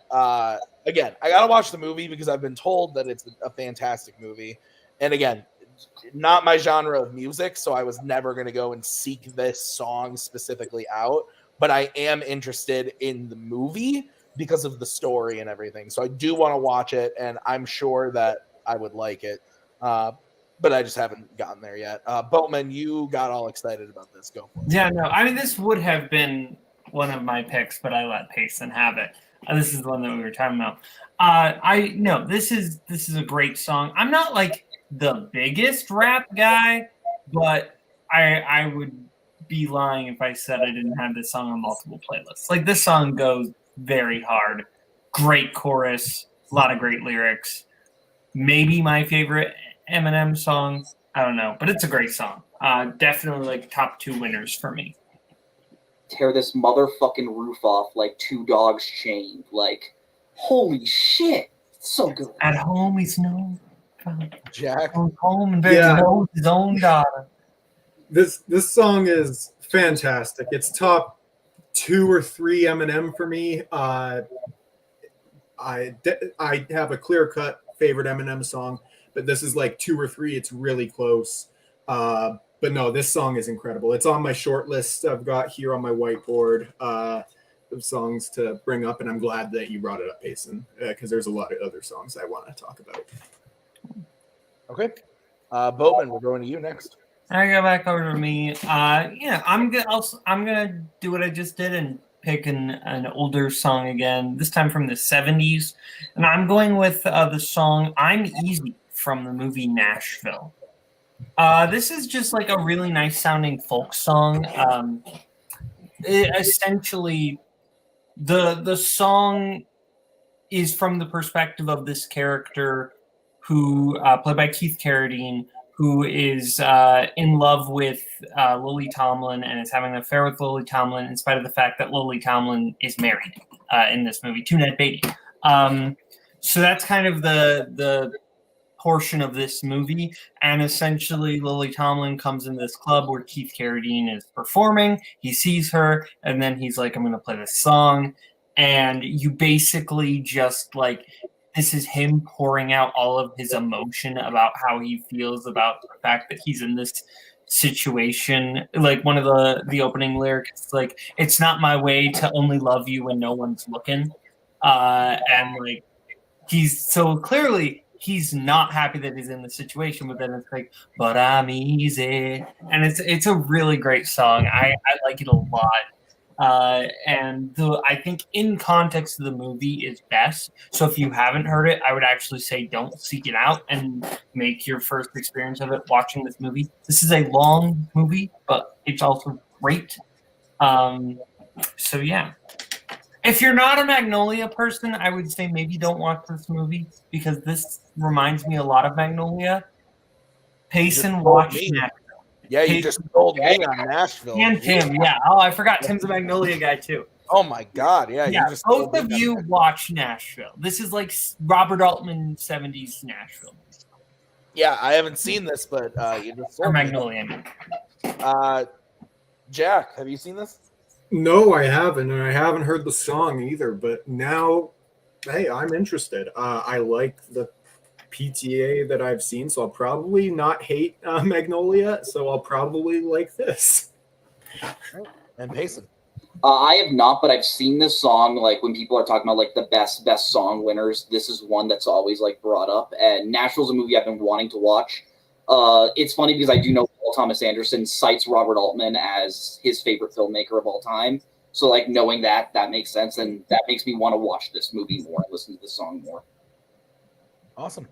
again, I gotta watch the movie because I've been told that it's a fantastic movie. And again, not my genre of music, so I was never gonna go and seek this song specifically out. But I am interested in the movie because of the story and everything. So I do want to watch it, and I'm sure that I would like it. But I just haven't gotten there yet. Boatman, you got all excited about this. Go for it. Yeah, no, I mean, this would have been one of my picks, but I let Payson have it. This is the one that we were talking about. This is a great song. I'm not like the biggest rap guy, but I would be lying if I said I didn't have this song on multiple playlists. Like, this song goes very hard. Great chorus, a lot of great lyrics. Maybe my favorite Eminem song. I don't know, but it's a great song. Definitely like top 2 winners for me. Tear this motherfucking roof off like 2 dogs chained. Like, holy shit. It's so good. At home, he's known. Jack. Home and knows his own daughter. This song is fantastic. It's top 2 or 3 Eminem for me. I have a clear-cut favorite Eminem song, but this is like 2 or 3. It's really close. But no, this song is incredible. It's on my short list I've got here on my whiteboard of songs to bring up, and I'm glad that you brought it up, Payson, because there's a lot of other songs I want to talk about. Okay. Boatman, we're going to you next. I go back over to me. I'm gonna do what I just did and pick an older song again. This time from the 70s, and I'm going with the song "I'm Easy" from the movie Nashville. This is just like a really nice sounding folk song. Essentially, the song is from the perspective of this character who, played by Keith Carradine, who is in love with Lily Tomlin and is having an affair with Lily Tomlin in spite of the fact that Lily Tomlin is married in this movie to Ned Beatty. So that's kind of the portion of this movie, and essentially Lily Tomlin comes in this club where Keith Carradine is performing. He sees her, and then he's like, I'm going to play this song. And you basically just like, this is him pouring out all of his emotion about how he feels about the fact that he's in this situation. Like one of the opening lyrics, like, it's not my way to only love you when no one's looking. And like, he's so clearly he's not happy that he's in the situation, but then it's like, but I'm easy. And it's a really great song. I like it a lot. And I think in context of the movie is best. So if you haven't heard it, I would actually say don't seek it out and make your first experience of it watching this movie. This is a long movie, but it's also great. So yeah. If you're not a Magnolia person, I would say maybe don't watch this movie because this reminds me a lot of Magnolia. Payson, watch Nashville. Yeah, you just told me on Nashville. And Tim, yeah. Oh, I forgot Tim's a Magnolia guy too. Oh my God, yeah. Yeah, You just both of you watch Nashville. This is like Robert Altman 70s Nashville. Yeah, I haven't seen this, but you just Or Magnolia. Jack, have you seen this? No, I haven't, and I haven't heard the song either. But now, hey, I'm interested. I like the PTA that I've seen, so I'll probably not hate Magnolia. So I'll probably like this. And Payson. I have not, but I've seen this song. Like when people are talking about like the best song winners, this is one that's always like brought up. And Nashville's a movie I've been wanting to watch. It's funny because I do know Paul Thomas Anderson cites Robert Altman as his favorite filmmaker of all time. So like knowing that makes sense, and that makes me want to watch this movie more and listen to this song more. Awesome.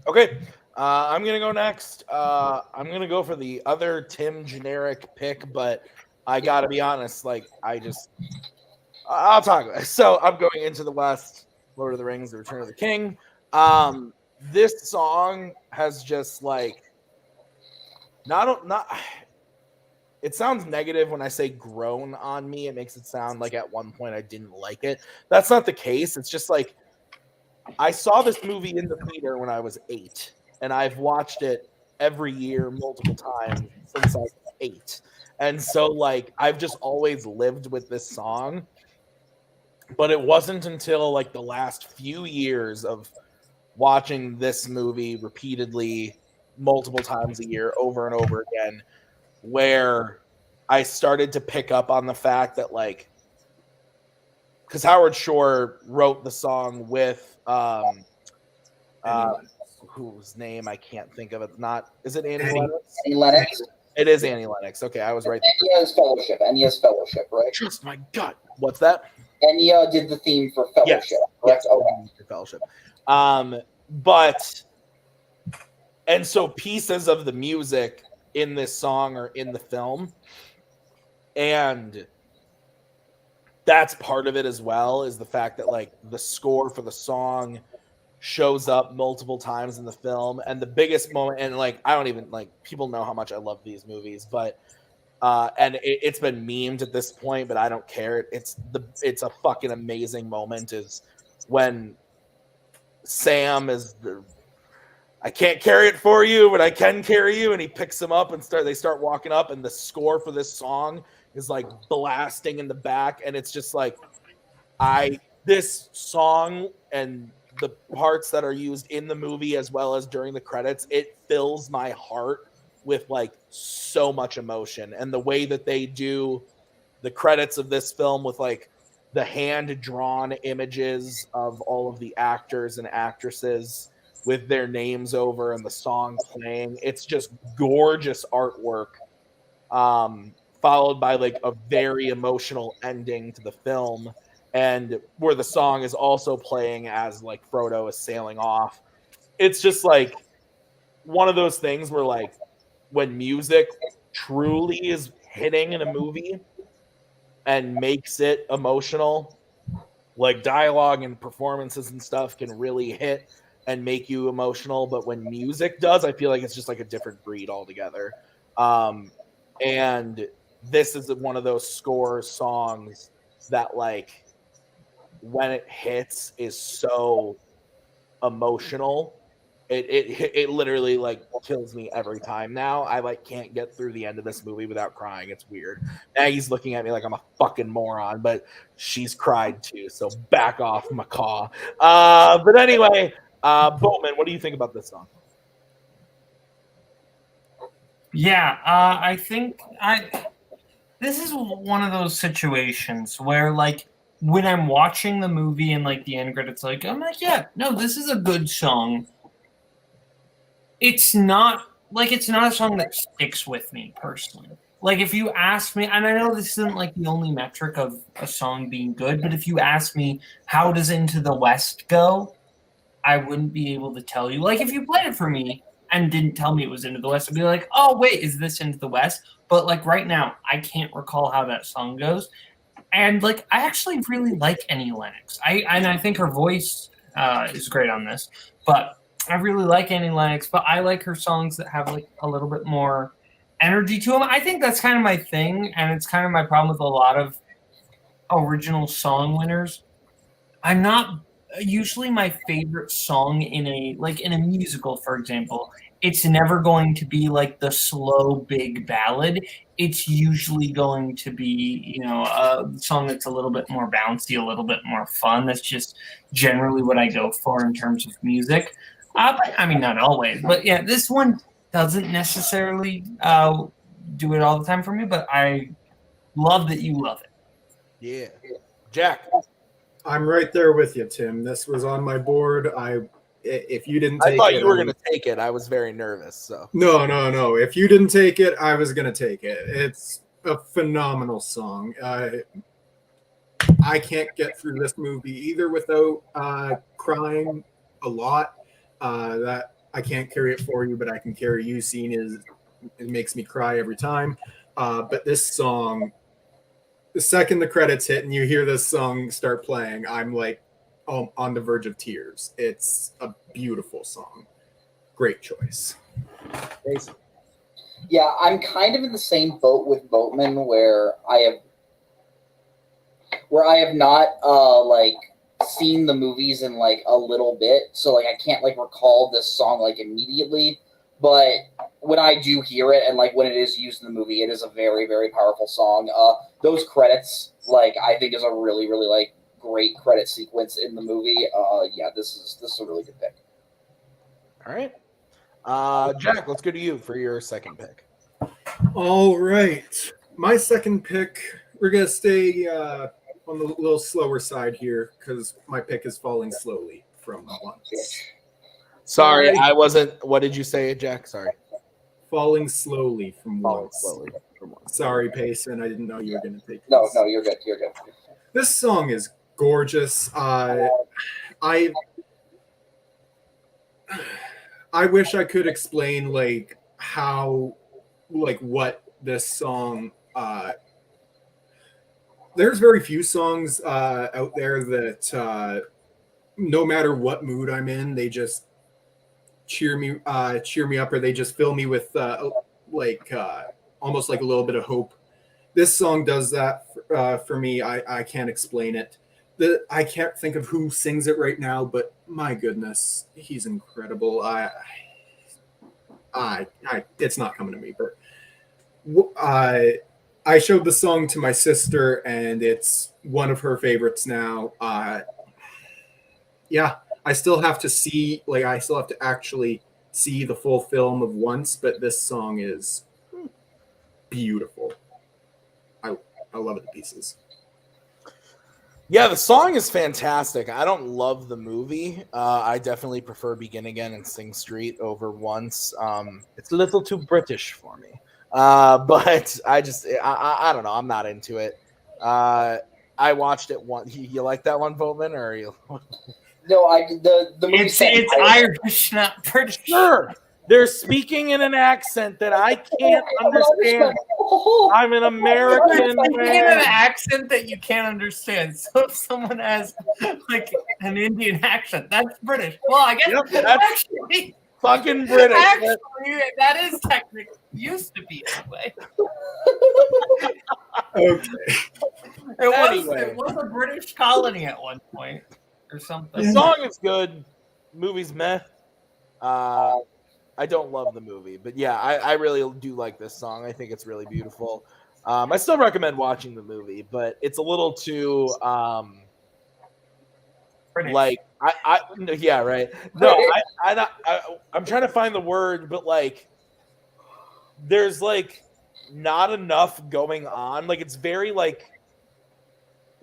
Okay, I'm gonna go next. I'm gonna go for the other Tim generic pick, but I gotta be honest. Like I'll talk about it. So I'm going Into the West, Lord of the Rings, The Return of the King. This song has just like not. It sounds negative when I say grown on me. It makes it sound like at one point I didn't like it. That's not the case. It's just like I saw this movie in the theater when I was 8, and I've watched it every year multiple times since I was 8. And so like I've just always lived with this song. But it wasn't until like the last few years of watching this movie repeatedly multiple times a year over and over again where I started to pick up on the fact that like because Howard Shore wrote the song with whose name I can't think of. It's not. Is it Annie Lennox? Annie Lennox. It is Annie Lennox. Okay, I was right. Ennia's Fellowship, right? Just my God, what's that? Enya did the theme for Fellowship. Yes. Okay. Fellowship. And so pieces of the music in this song are in the film, and that's part of it as well, is the fact that like the score for the song shows up multiple times in the film. And the biggest moment, and like I don't even like people know how much I love these movies, but and it's been memed at this point, but I don't care. It's a fucking amazing moment is when Sam is I can't carry it for you, but I can carry you, and he picks him up and they start walking up, and the score for this song is like blasting in the back, and it's just like this song and the parts that are used in the movie as well as during the credits, it fills my heart with like so much emotion. And the way that they do the credits of this film with like the hand drawn images of all of the actors and actresses with their names over and the song playing, it's just gorgeous artwork, followed by like a very emotional ending to the film, and where the song is also playing as like Frodo is sailing off. It's just like one of those things where like when music truly is hitting in a movie and makes it emotional, like dialogue and performances and stuff can really hit and make you emotional. But when music does, I feel like it's just like a different breed altogether. And this is one of those score songs that, like, when it hits is so emotional. It literally like kills me every time now. I like can't get through the end of this movie without crying. It's weird. Maggie's looking at me like I'm a fucking moron, but she's cried too. So back off, macaw. But anyway, Boatman, what do you think about this song? Yeah, I think this is one of those situations where, like, when I'm watching the movie and like the end credits, like I'm like, yeah, no, this is a good song. It's not a song that sticks with me personally. Like, if you ask me, and I know this isn't like the only metric of a song being good, but if you ask me how does Into the West go, I wouldn't be able to tell you. Like, if you played it for me and didn't tell me it was Into the West, I'd be like, oh wait, is this Into the West? But like right now, I can't recall how that song goes. And like, I actually really like Annie Lennox. I think her voice is great on this, but I really like Annie Lennox. But I like her songs that have like a little bit more energy to them. I think that's kind of my thing, and it's kind of my problem with a lot of original song winners. I'm not usually my favorite song in a musical, for example. It's never going to be like the slow big ballad. It's usually going to be, a song that's a little bit more bouncy, a little bit more fun. That's just generally what I go for in terms of music. But, I mean, not always, but yeah, this one doesn't necessarily do it all the time for me, but I love that you love it. Yeah. Jack. I'm right there with you, Tim. This was on my board. If you didn't take it, I thought you were going to take it. I was very nervous. So no. If you didn't take it, I was going to take it. It's a phenomenal song. I can't get through this movie either without crying a lot. That I can't carry it for you, but I can carry you. Seeing it makes me cry every time. But this song, the second the credits hit and you hear this song start playing, I'm like, on the verge of tears. It's a beautiful song. Great choice. Yeah, I'm kind of in the same boat with Boatman where I have not like seen the movies in like a little bit, so like I can't like recall this song like immediately, but when I do hear it and like when it is used in the movie, it is a very, very powerful song. Those credits, like, I think is a really, really like great credit sequence in the movie. Yeah, this is a really good pick. All right. Jack, let's go to you for your second pick. All right. My second pick, we're going to stay on the little slower side here because my pick is falling slowly from once. Sorry, I wasn't. What did you say, Jack? Sorry. Falling slowly from once. Slowly from once. Sorry, Payson. I didn't know you were going to take this. No, you're good. You're good. This song is gorgeous. I wish I could explain like how, like what this song. There's very few songs out there that no matter what mood I'm in, they just cheer me up, or they just fill me with almost like a little bit of hope. This song does that for me. I can't explain it. I can't think of who sings it right now, but my goodness, he's incredible. It's not coming to me, but I showed the song to my sister, and it's one of her favorites now. Yeah, I still have to actually see the full film of Once, but this song is beautiful. I love it to pieces. Yeah, the song is fantastic. I don't love the movie. I definitely prefer Begin Again and Sing Street over Once. It's a little too British for me. But I don't know. I'm not into it. I watched it once. You like that one, Boatman, or you? No, the movie. It's Irish, not British. Sure. They're speaking in an accent that I can't understand. I'm an American In an man. accent that you can't understand. So if someone has like an Indian accent, that's British. Well, I guess Yep, that's actually, fucking British. actually, that is technically used to be that way. Okay. It was a British colony at one point or something. The song is good. Movie's meh. I don't love the movie, but yeah, I really do like this song. I think it's really beautiful. I still recommend watching the movie, but it's a little too like yeah, right. No, I'm trying to find the word, but like there's like not enough going on. Like it's very like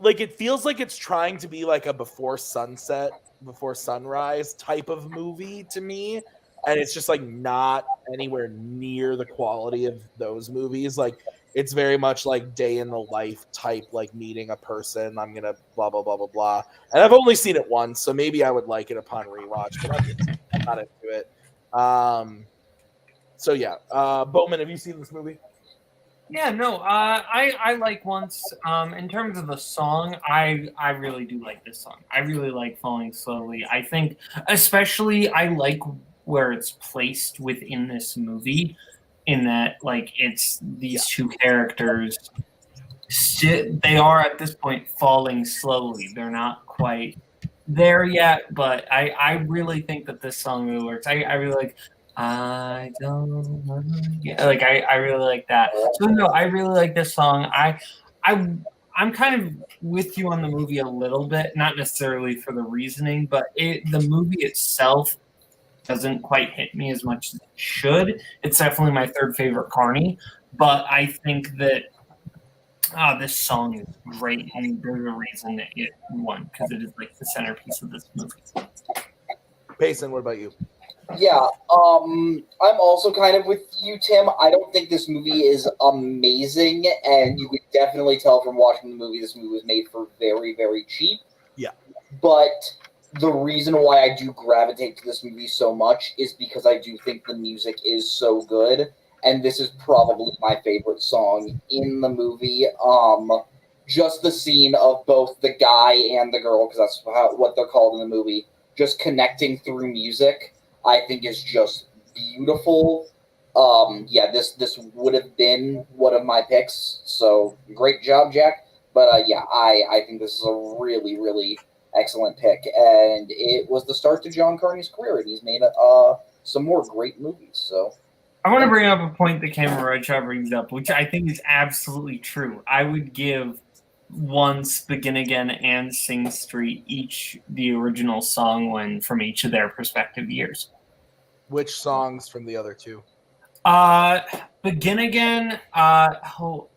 it feels like it's trying to be like a before sunset, before sunrise type of movie to me. And it's just like not anywhere near the quality of those movies. Like it's very much like day in the life type, like meeting a person. I'm gonna blah blah blah blah blah. And I've only seen it once, so maybe I would like it upon rewatch, but I'm not into it. So yeah, Boatman, have you seen this movie? Yeah, no, I like once. In terms of the song, I really do like this song. I really like Falling Slowly. I think, especially, I like where it's placed within this movie, in that like it's these two characters. They are at this point falling slowly. They're not quite there yet, but I really think that this song really works. I really like. I don't know. Yeah, like I really like that. So no, I really like this song. I'm kind of with you on the movie a little bit, not necessarily for the reasoning, but the movie itself doesn't quite hit me as much as it should. It's definitely my third favorite Carney, but I think that this song is great, and there's a reason that it won, because it is like the centerpiece of this movie. Payson, what about you? Yeah, I'm also kind of with you, Tim. I don't think this movie is amazing, and you could definitely tell from watching the movie, this movie was made for very, very cheap. Yeah. But the reason why I do gravitate to this movie so much is because I do think the music is so good, and this is probably my favorite song in the movie. Just the scene of both the guy and the girl, because that's what they're called in the movie, just connecting through music, I think is just beautiful. Yeah, this would have been one of my picks, so great job, Jack. But yeah, I think this is a really, really excellent pick, and it was the start to John Carney's career, and he's made some more great movies. So I want to bring up a point that Cameron Rocha brings up, which I think is absolutely true. I would give once Begin Again and Sing Street each the original song win from each of their respective years. Which songs from the other two? Begin Again, I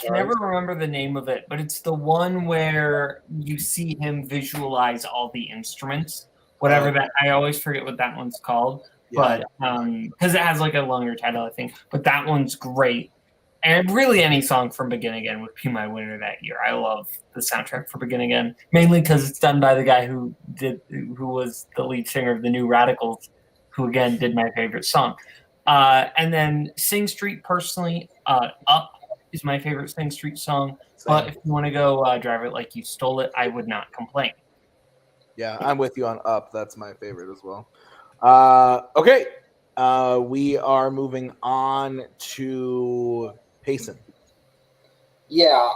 can never remember the name of it, but it's the one where you see him visualize all the instruments, whatever that, I always forget what that one's called, but because it has like a longer title, I think, but that one's great. And really any song from Begin Again would be my winner that year. I love the soundtrack for Begin Again, mainly because it's done by the guy who was the lead singer of the New Radicals, who again did my favorite song. And then Sing Street, personally, Up is my favorite Sing Street song. But if you want to go Drive It Like You Stole It, I would not complain. Yeah, I'm with you on Up. That's my favorite as well. Okay. We are moving on to Payson. Yeah.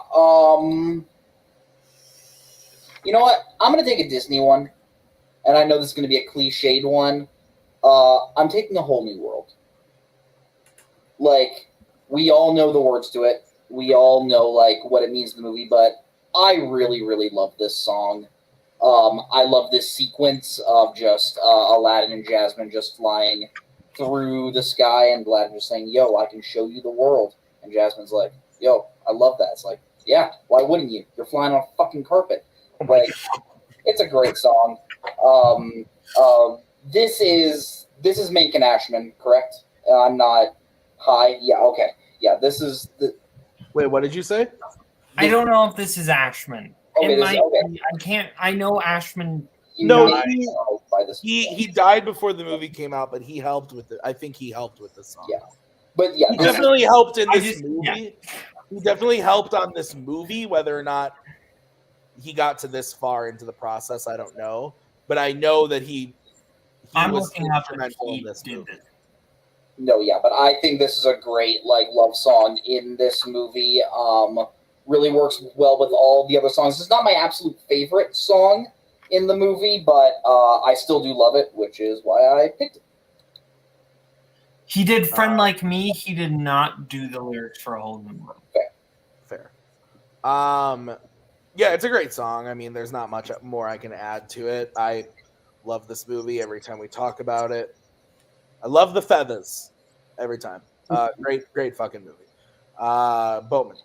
You know what? I'm going to take a Disney one, and I know this is going to be a cliched one. I'm taking A Whole New World. Like, we all know the words to it. We all know, like, what it means to the movie, but I really, really love this song. I love this sequence of just Aladdin and Jasmine just flying through the sky, and Aladdin just saying, yo, I can show you the world. And Jasmine's like, yo, I love that. It's like, yeah, why wouldn't you? You're flying on a fucking carpet. Like, it's a great song. This is Menken Ashman, correct? I'm not high. Yeah, okay. Yeah, this is the. Wait, what did you say? I don't know if this is Ashman. Okay, I can't. I know Ashman. No, by this. He died before the movie came out, but he helped with it. I think he helped with the song. Yeah. But yeah, he definitely helped in this just- movie. yeah. He definitely helped on this movie. Whether or not he got to this far into the process, I don't know. But I know that he I'm was looking up if instrumental he in this did movie. this. No, yeah, but I think this is a great like love song in this movie. Really works well with all the other songs. It's not my absolute favorite song in the movie, but I still do love it, which is why I picked it. He did Friend Like Me. He did not do the lyrics for A Whole New World. Fair. Yeah, it's a great song. I mean, there's not much more I can add to it. I love this movie every time we talk about it. I love the feathers every time. Great fucking movie. Boatman.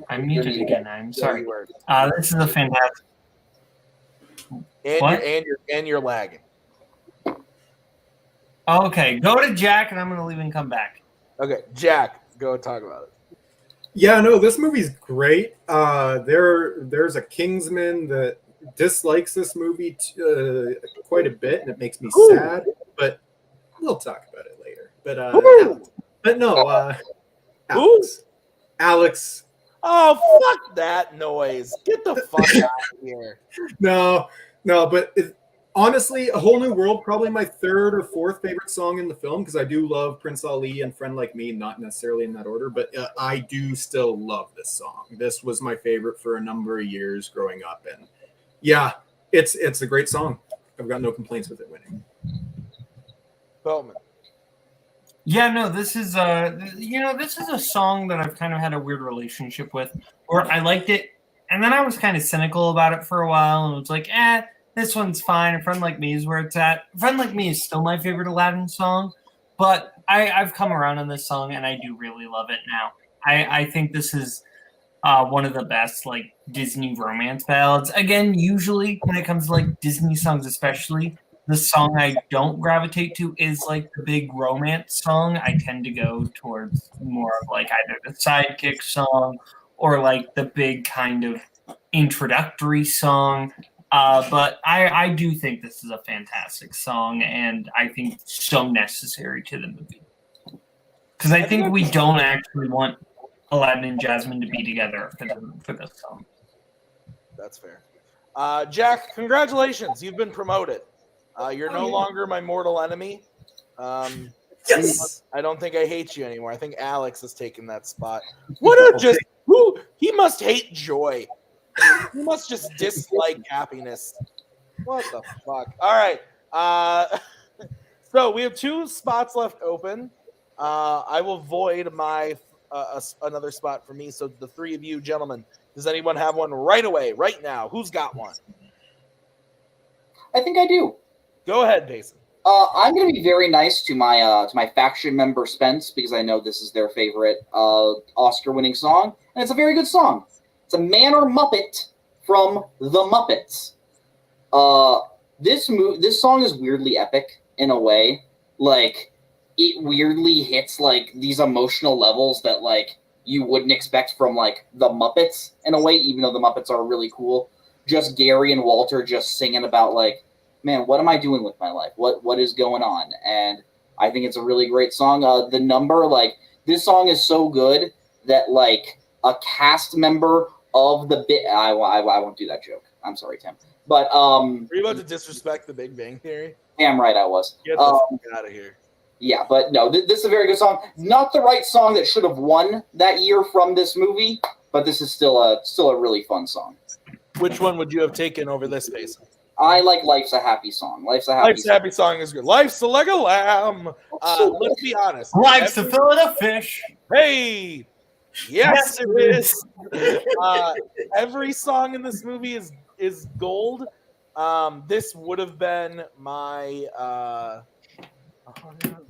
I'm muted again. I'm sorry. You were. This is a fantastic. And What? you're lagging. Okay, go to Jack, and I'm going to leave and come back. Okay, Jack, go talk about it. Yeah, no, this movie's great. There's a Kingsman that dislikes this movie quite a bit, and it makes me sad. But we'll talk about it later. But no, Alex. Oh, fuck that noise! Get the fuck out of here. No, but honestly, A Whole New World, probably my third or fourth favorite song in the film, because I do love Prince Ali and Friend Like Me, not necessarily in that order, but I do still love this song. This was my favorite for a number of years growing up, and yeah, it's a great song. I've got no complaints with it winning. Boatman. Yeah, no, this is a song that I've kind of had a weird relationship with, where I liked it, and then I was kind of cynical about it for a while, and was like, this one's fine. A Friend Like Me is where it's at. Friend Like Me is still my favorite Aladdin song, but I've come around on this song, and I do really love it now. I think this is one of the best like Disney romance ballads. Again, usually when it comes to like Disney songs, especially, the song I don't gravitate to is like the big romance song. I tend to go towards more of like either the sidekick song or like the big kind of introductory song. But I do think this is a fantastic song, and I think so necessary to the movie. Because I think we don't actually want Aladdin and Jasmine to be together for this song. That's fair. Jack, congratulations. You've been promoted. You're no longer my mortal enemy. Yes! I don't think I hate you anymore. I think Alex has taken that spot. He must hate joy. He must just dislike happiness. What the fuck? All right. So we have 2 spots left open. I will void my another spot for me. So the 3 of you gentlemen, does anyone have one right away, right now? Who's got one? I think I do. Go ahead, Payson. I'm going to be very nice to my faction member Spence, because I know this is their favorite Oscar-winning song, and it's a very good song. It's a Man or Muppet from The Muppets. This song is weirdly epic in a way. Like, it weirdly hits like these emotional levels that like you wouldn't expect from like The Muppets in a way, even though The Muppets are really cool. Just Gary and Walter just singing about like, man, what am I doing with my life? What is going on? And I think it's a really great song. The number, like, this song is so good that like a cast member of the bit, I won't do that joke. I'm sorry, Tim. But Are you about to disrespect the Big Bang Theory? Damn right I was. Get the fuck out of here. Yeah, but no, this is a very good song. Not the right song that should have won that year from this movie, but this is still a really fun song. Which one would you have taken over this, Payson? I like Life's a Happy Song. Life's a Happy Song is good. Life's like a lamb. Let's be honest. Life's a fillet of fish. Hey, yes, it is. Every song in this movie is gold. This would have been my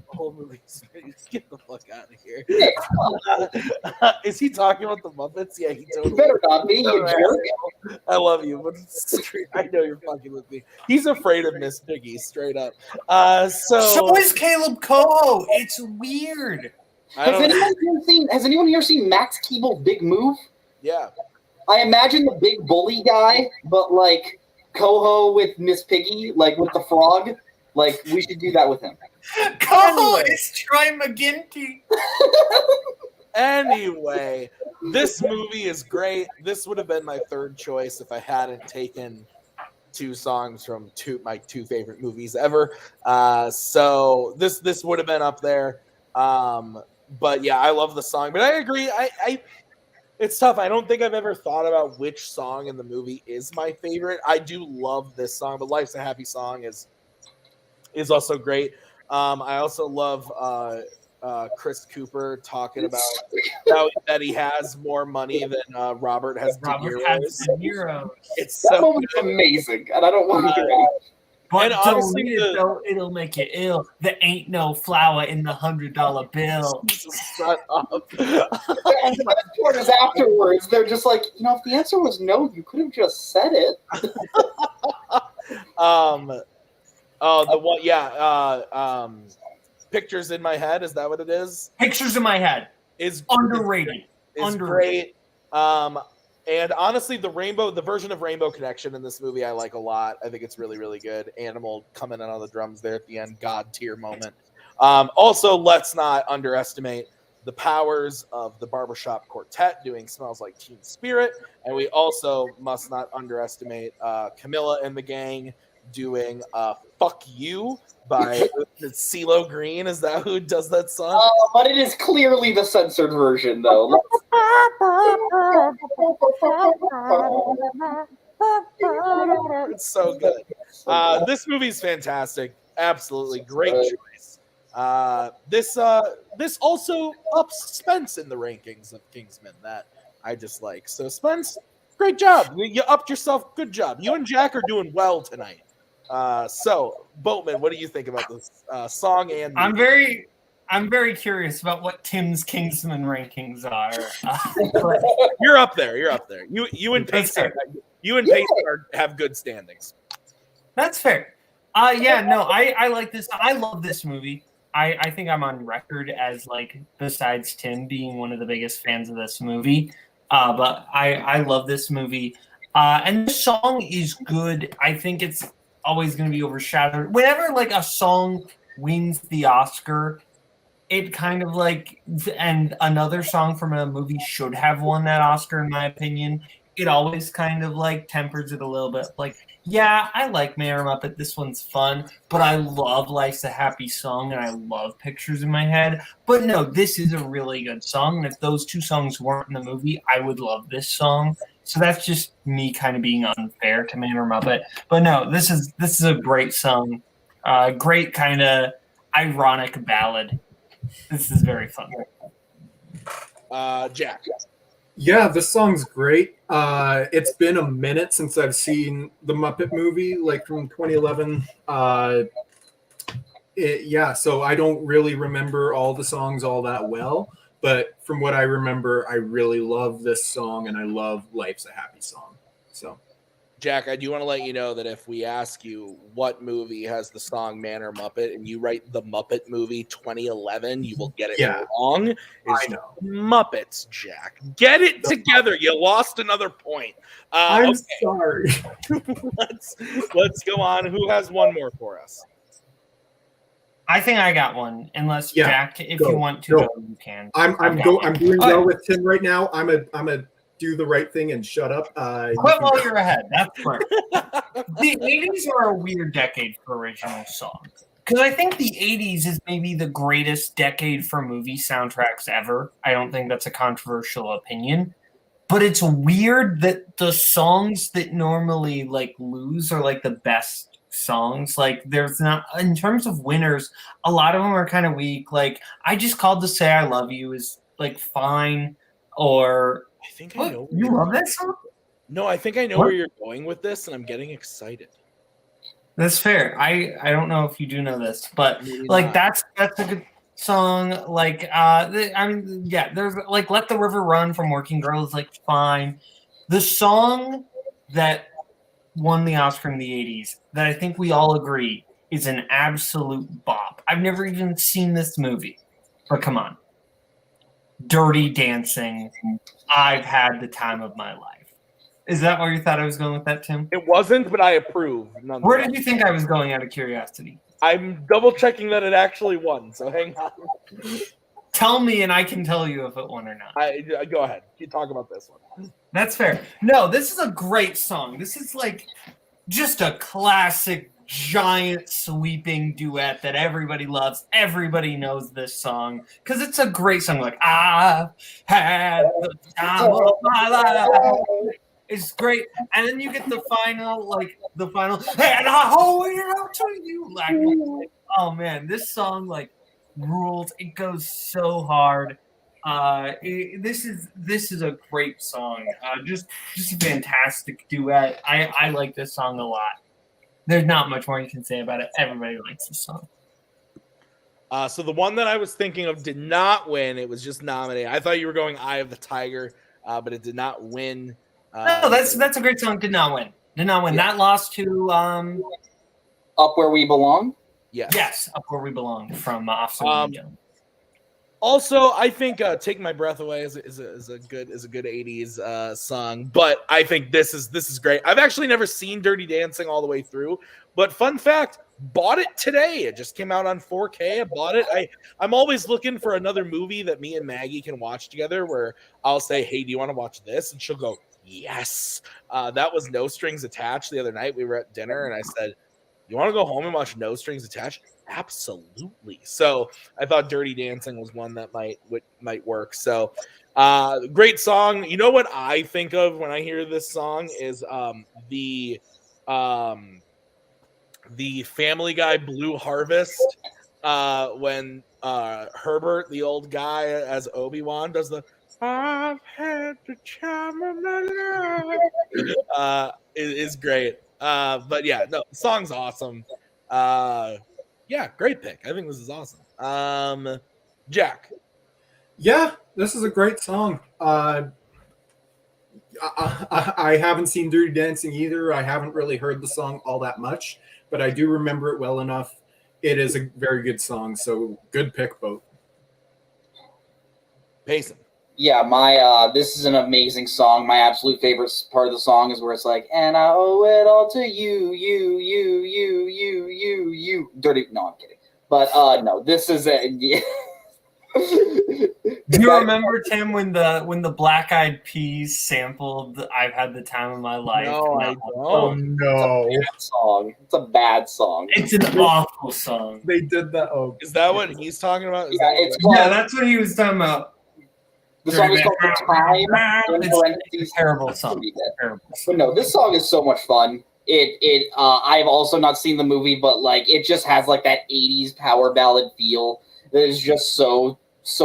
whole movie. Get the fuck out of here. Is he talking about the Muppets? Yeah, he totally. You better not be, you jerk. I love you, but I know you're fucking with me. He's afraid of Miss Piggy, straight up. So is Kaleb Koho. It's weird. Has anyone here seen Max Keeble's Big Move? Yeah. I imagine the big bully guy, but like Koho with Miss Piggy, like with the frog. Like we should do that with him. Koho is Troy McGinty. Anyway, this movie is great. This would have been my third choice if I hadn't taken two songs from my two favorite movies ever. So this would have been up there. But yeah, I love the song. But I agree. It's tough. I don't think I've ever thought about which song in the movie is my favorite. I do love this song, but Life's a Happy Song is also great. I also love Chris Cooper talking about that he has more money than Robert has De Niro. It's that so moment's amazing, and I don't want to hear any. But And honestly, it'll make you ill. There ain't no flour in the $100 bill. Shut up. And the best part is afterwards, they're just like, if the answer was no, you could have just said it. Pictures in My Head, is that what it is? Pictures in My Head is underrated. Is great. And honestly, the version of Rainbow Connection in this movie I like a lot. I think it's really, really good. Animal coming in on the drums there at the end, God tier moment. Also, let's not underestimate the powers of the Barbershop Quartet doing Smells Like Teen Spirit. And we also must not underestimate Camilla and the gang doing Fuck You by CeeLo Green. Is that who does that song? But it is clearly the censored version, though. It's so good. This movie's fantastic. Absolutely great choice. This also ups Spence in the rankings of Kingsman that I just like. So Spence, great job. You upped yourself. Good job. You and Jack are doing well tonight. So Boatman, what do you think about this song and movie? I'm very curious about what Tim's Kingsman rankings are. You're up there. You and Pace have good standings. That's fair. I like this. I love this movie. I think I'm on record as, like, besides Tim being one of the biggest fans of this movie. But I love this movie. And the song is good. I think it's always going to be overshadowed. Whenever, like, a song wins the Oscar, it kind of like, and another song from a movie should have won that Oscar, in my opinion. It always kind of like tempers it a little bit. Like, yeah, I like Mayor Muppet. This one's fun, but I love Life's a Happy Song and I love Pictures in My Head. But no, this is a really good song. And if those two songs weren't in the movie, I would love this song. So that's just me kind of being unfair to Mayor Muppet. But no, this is a great song. Great kind of ironic ballad. This is very fun. Jack. Yeah, this song's great. It's been a minute since I've seen the Muppet movie, like from 2011. So I don't really remember all the songs all that well. But from what I remember, I really love this song, and I love Life's a Happy Song. So, Jack, I do want to let you know that if we ask you what movie has the song Man or Muppet, and you write the Muppet movie 2011, you will get it wrong. I know. Muppets, Jack. Get it together. You lost another point. I'm sorry. let's go on. Who has one more for us? I think I got one. Unless Jack, if you want to, you can. I'm doing well with Tim right now. I'm a do the right thing and shut up. Quit while you're ahead. That's right. The 80s are a weird decade for original songs. Because I think the 80s is maybe the greatest decade for movie soundtracks ever. I don't think that's a controversial opinion. But it's weird that the songs that normally like lose are like the best songs. Like there's not, in terms of winners, a lot of them are kind of weak. Like I Just Called to Say I Love You is like fine. Or I think I know. You love that song? No, I think I know where you're going with this, and I'm getting excited. That's fair. I don't know if you do know this, but Maybe like not. that's a good song. Like there's like Let the River Run from Working Girl is like fine. The song that won the Oscar in the 80s that I think we all agree is an absolute bop. I've never even seen this movie, but come on. Dirty Dancing. I've had the time of my life. Is that where you thought I was going with that, Tim? It wasn't, but I approve. Where did you think I was going out of curiosity? I'm double checking that it actually won, so hang on. Tell me and I can tell you if it won or not. Go ahead. You talk about this one. That's fair. No, this is a great song. This is like just a classic, giant, sweeping duet that everybody loves. Everybody knows this song because it's a great song. Like, I've had the time of my life. It's great. And then you get the final, and I hold it out to you. Like, oh man, this song like rules. It goes so hard. This is a great song. Just a fantastic duet. I like this song a lot. There's not much more you can say about it. Everybody likes this song. So the one that I was thinking of did not win. It was just nominated. I thought you were going Eye of the Tiger, but it did not win. No, that's a great song. Did not win. Yeah. That lost to Up Where We Belong. Yes, Up Where We Belong from Officer Young. Also, I think "Take My Breath Away" is a good 80s song, but I think this is great. I've actually never seen Dirty Dancing all the way through, but fun fact, bought it today. It just came out on 4K. I bought it. I'm always looking for another movie that me and Maggie can watch together where I'll say, "Hey, do you want to watch this?" And she'll go, "Yes." That was No Strings Attached the other night. We were at dinner and I said, "You want to go home and watch No Strings Attached?" Absolutely. So I thought Dirty Dancing was one that might work. So great song. You know what I think of when I hear this song is the Family Guy Blue Harvest when Herbert, the old guy as Obi-Wan, does the "I've had the time of my life." Is great. But yeah, no, the song's awesome. Yeah, great pick. I think this is awesome. Jack. Yeah, this is a great song. I haven't seen Dirty Dancing either. I haven't really heard the song all that much, but I do remember it well enough. It is a very good song, so good pick, Boat. Payson. Yeah, this is an amazing song. My absolute favorite part of the song is where it's like, "And I owe it all to you. Dirty." No, I'm kidding. But no, this is a. Do you remember, Tim, when the Black Eyed Peas sampled "I've Had the Time of My Life"? No, I don't. Oh no, It's a bad song. It's an awful song. They did that. Oh, is that what he's talking about? Yeah, that's what he was talking about. The song is called "The Time." It's a terrible song. But no, this song is so much fun. I've also not seen the movie, but like it just has like that 80s power ballad feel that is just so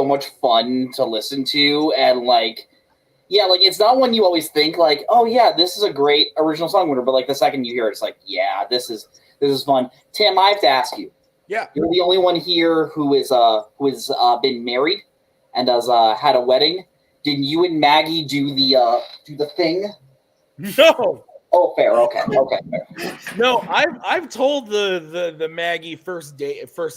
much fun to listen to. And like, yeah, like it's not one you always think like, oh yeah, this is a great original song winner, but like the second you hear it, it's like, yeah, this is fun. Tim, I have to ask you. Yeah. You're the only one here who is been married and has had a wedding. Did you and Maggie do the thing? No. Oh, fair. Okay. Fair. No, I've told the Maggie first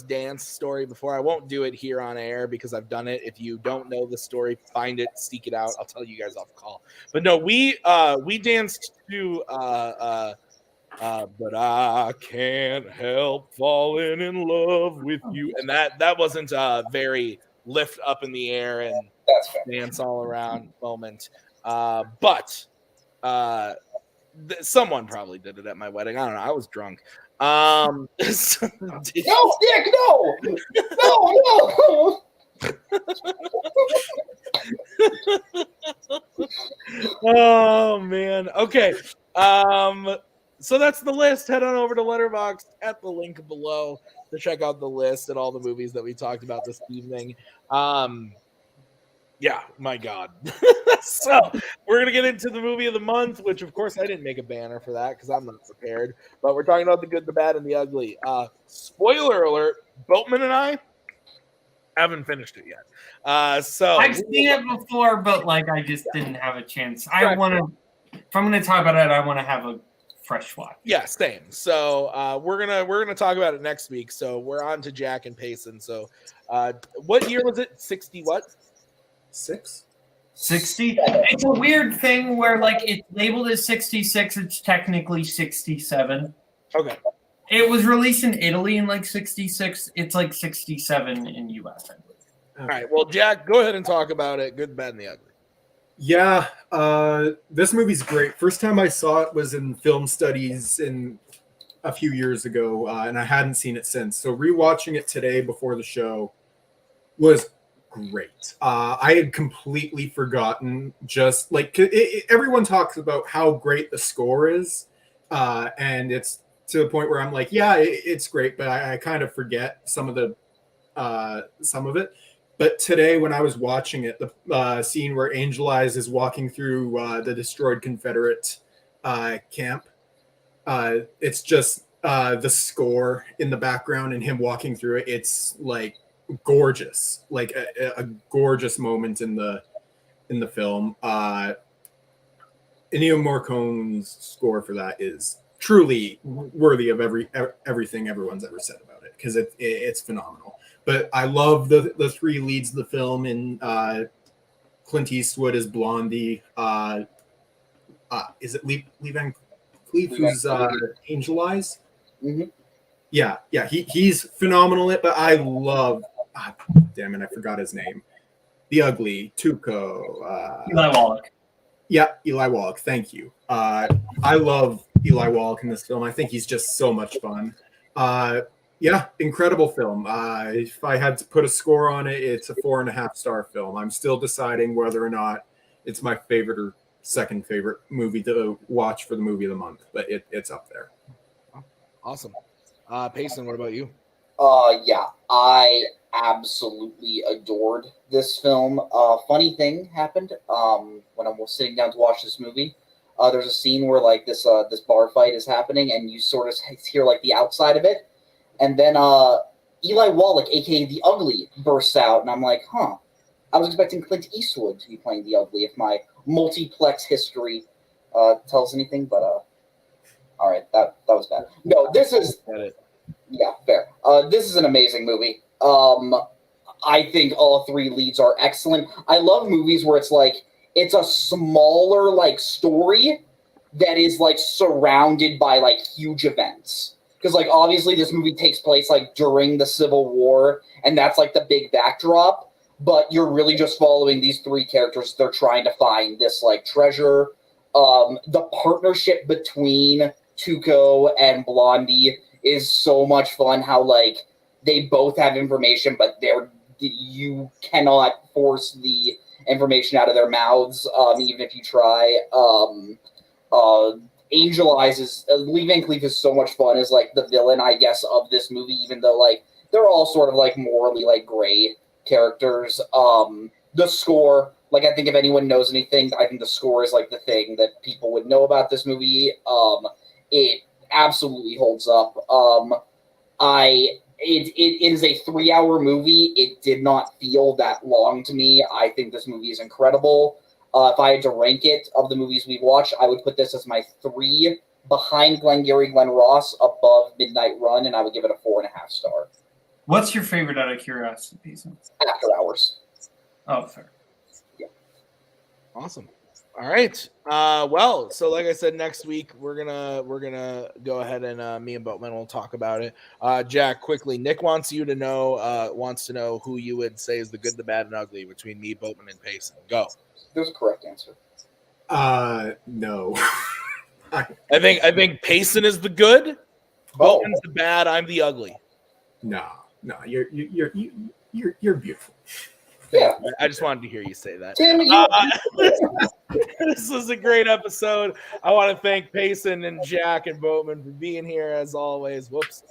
dance story before. I won't do it here on air because I've done it. If you don't know the story, find it, seek it out. I'll tell you guys off call. But no, we danced to "But I Can't Help Falling in Love with You," and that wasn't very lift up in the air and dance all around moment. But someone probably did it at my wedding. I don't know. I was drunk. No, Dick, no. Oh man. Okay. So that's the list. Head on over to Letterboxd at the link below to check out the list and all the movies that we talked about this evening. Yeah, my God. So we're gonna get into the movie of the month, which of course I didn't make a banner for that because I'm not prepared. But we're talking about the good, the bad, and the ugly. Spoiler alert: Boatman and I haven't finished it yet. So I've seen it before, but like I just didn't have a chance. I want to. If I'm gonna talk about it, I want to have a fresh watch. Yeah, same. So we're gonna talk about it next week. So we're on to Jack and Payson. So what year was it? 60 what? 6? 60. It's a weird thing where like it's labeled as 66. It's technically 67. Okay. It was released in Italy in like 66. It's like 67 in US. I believe. All right. Well, Jack, go ahead and talk about it. Good, bad, and the ugly. Yeah, this movie's great. First time I saw it was in film studies in a few years ago, and I hadn't seen it since. So rewatching it today before the show was great. I had completely forgotten just like everyone talks about how great the score is, and it's to the point where I'm like, yeah, it's great, but I kind of forget some of it. But today, when I was watching it, the scene where Angel Eyes is walking through the destroyed Confederate camp, it's just the score in the background and him walking through it. It's like gorgeous, like a gorgeous moment in the film. Ennio Morricone's score for that is truly worthy of everything everyone's ever said about it, because it's phenomenal. But I love the three leads of the film, and Clint Eastwood is Blondie. Is it Lee Van Cleef who's Angel Eyes? Mm-hmm. Yeah, he's phenomenal. But I love, damn it, I forgot his name. The Ugly, Tuco. Eli Wallach. Yeah, Eli Wallach. Thank you. I love Eli Wallach in this film. I think he's just so much fun. Yeah, incredible film. If I had to put a score on it, it's a 4.5-star film. I'm still deciding whether or not it's my favorite or second favorite movie to watch for the movie of the month, but it's up there. Awesome. Payson, what about you? Yeah, I absolutely adored this film. Funny thing happened when I was sitting down to watch this movie. There's a scene where like this bar fight is happening, and you sort of hear like the outside of it. And then Eli Wallach, a.k.a. The Ugly, bursts out, and I'm like, huh. I was expecting Clint Eastwood to be playing The Ugly if my multiplex history tells anything, but all right, that was bad. No, this is... Yeah, fair. This is an amazing movie. I think all three leads are excellent. I love movies where it's like, it's a smaller, like, story that is, like, surrounded by, like, huge events. Because, like, obviously this movie takes place, like, during the Civil War, and that's, like, the big backdrop. But you're really just following these three characters. They're trying to find this, like, treasure. The partnership between Tuco and Blondie is so much fun. How, like, they both have information, but you cannot force the information out of their mouths, even if you try. Angel Eyes is Lee Van Cleef is so much fun as like the villain, I guess, of this movie, even though like they're all sort of like morally like gray characters. The score, like I think if anyone knows anything, I think the score is like the thing that people would know about this movie. It absolutely holds up. It is a 3-hour movie. It did not feel that long to me. I think this movie is incredible. If I had to rank it of the movies we've watched, I would put this as my 3, behind Glengarry Glen Ross, above Midnight Run, and I would give it a 4.5 star. What's your favorite out of curiosity, Payson? After Hours. Oh, fair. Yeah. Awesome. All right. Well, so like I said, next week we're gonna go ahead and me and Boatman will talk about it. Jack, quickly, Nick wants to know who you would say is the good, the bad, and ugly between me, Boatman, and Payson. Go. There's a correct answer. No. I think Payson is the good. Boatman's the bad. I'm the ugly. No, you're beautiful. Yeah. I just wanted to hear you say that. Tim, This was a great episode. I want to thank Payson and Jack and Boatman for being here as always. Whoops.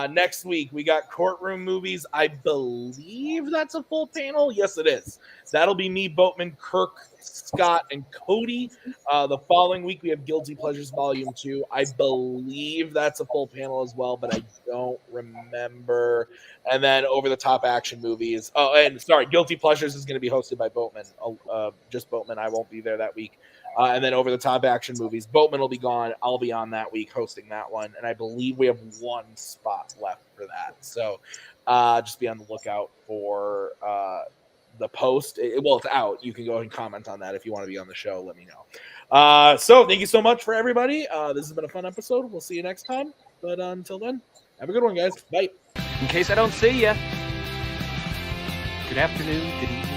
Next week, we got courtroom movies. I believe that's a full panel. Yes, it is. That'll be me, Boatman, Kirk, Scott, and Cody. The following week, we have Guilty Pleasures Volume 2. I believe that's a full panel as well, but I don't remember. And then over-the-top action movies. Oh, and sorry, Guilty Pleasures is going to be hosted by Boatman. Just Boatman. I won't be there that week. And then over-the-top action movies. Boatman will be gone. I'll be on that week hosting that one. And I believe we have one spot left for that. So just be on the lookout for the post. Well, it's out. You can go and comment on that if you want to be on the show. Let me know. So thank you so much for everybody. This has been a fun episode. We'll see you next time. But until then, have a good one, guys. Bye. In case I don't see ya. Good afternoon, good evening.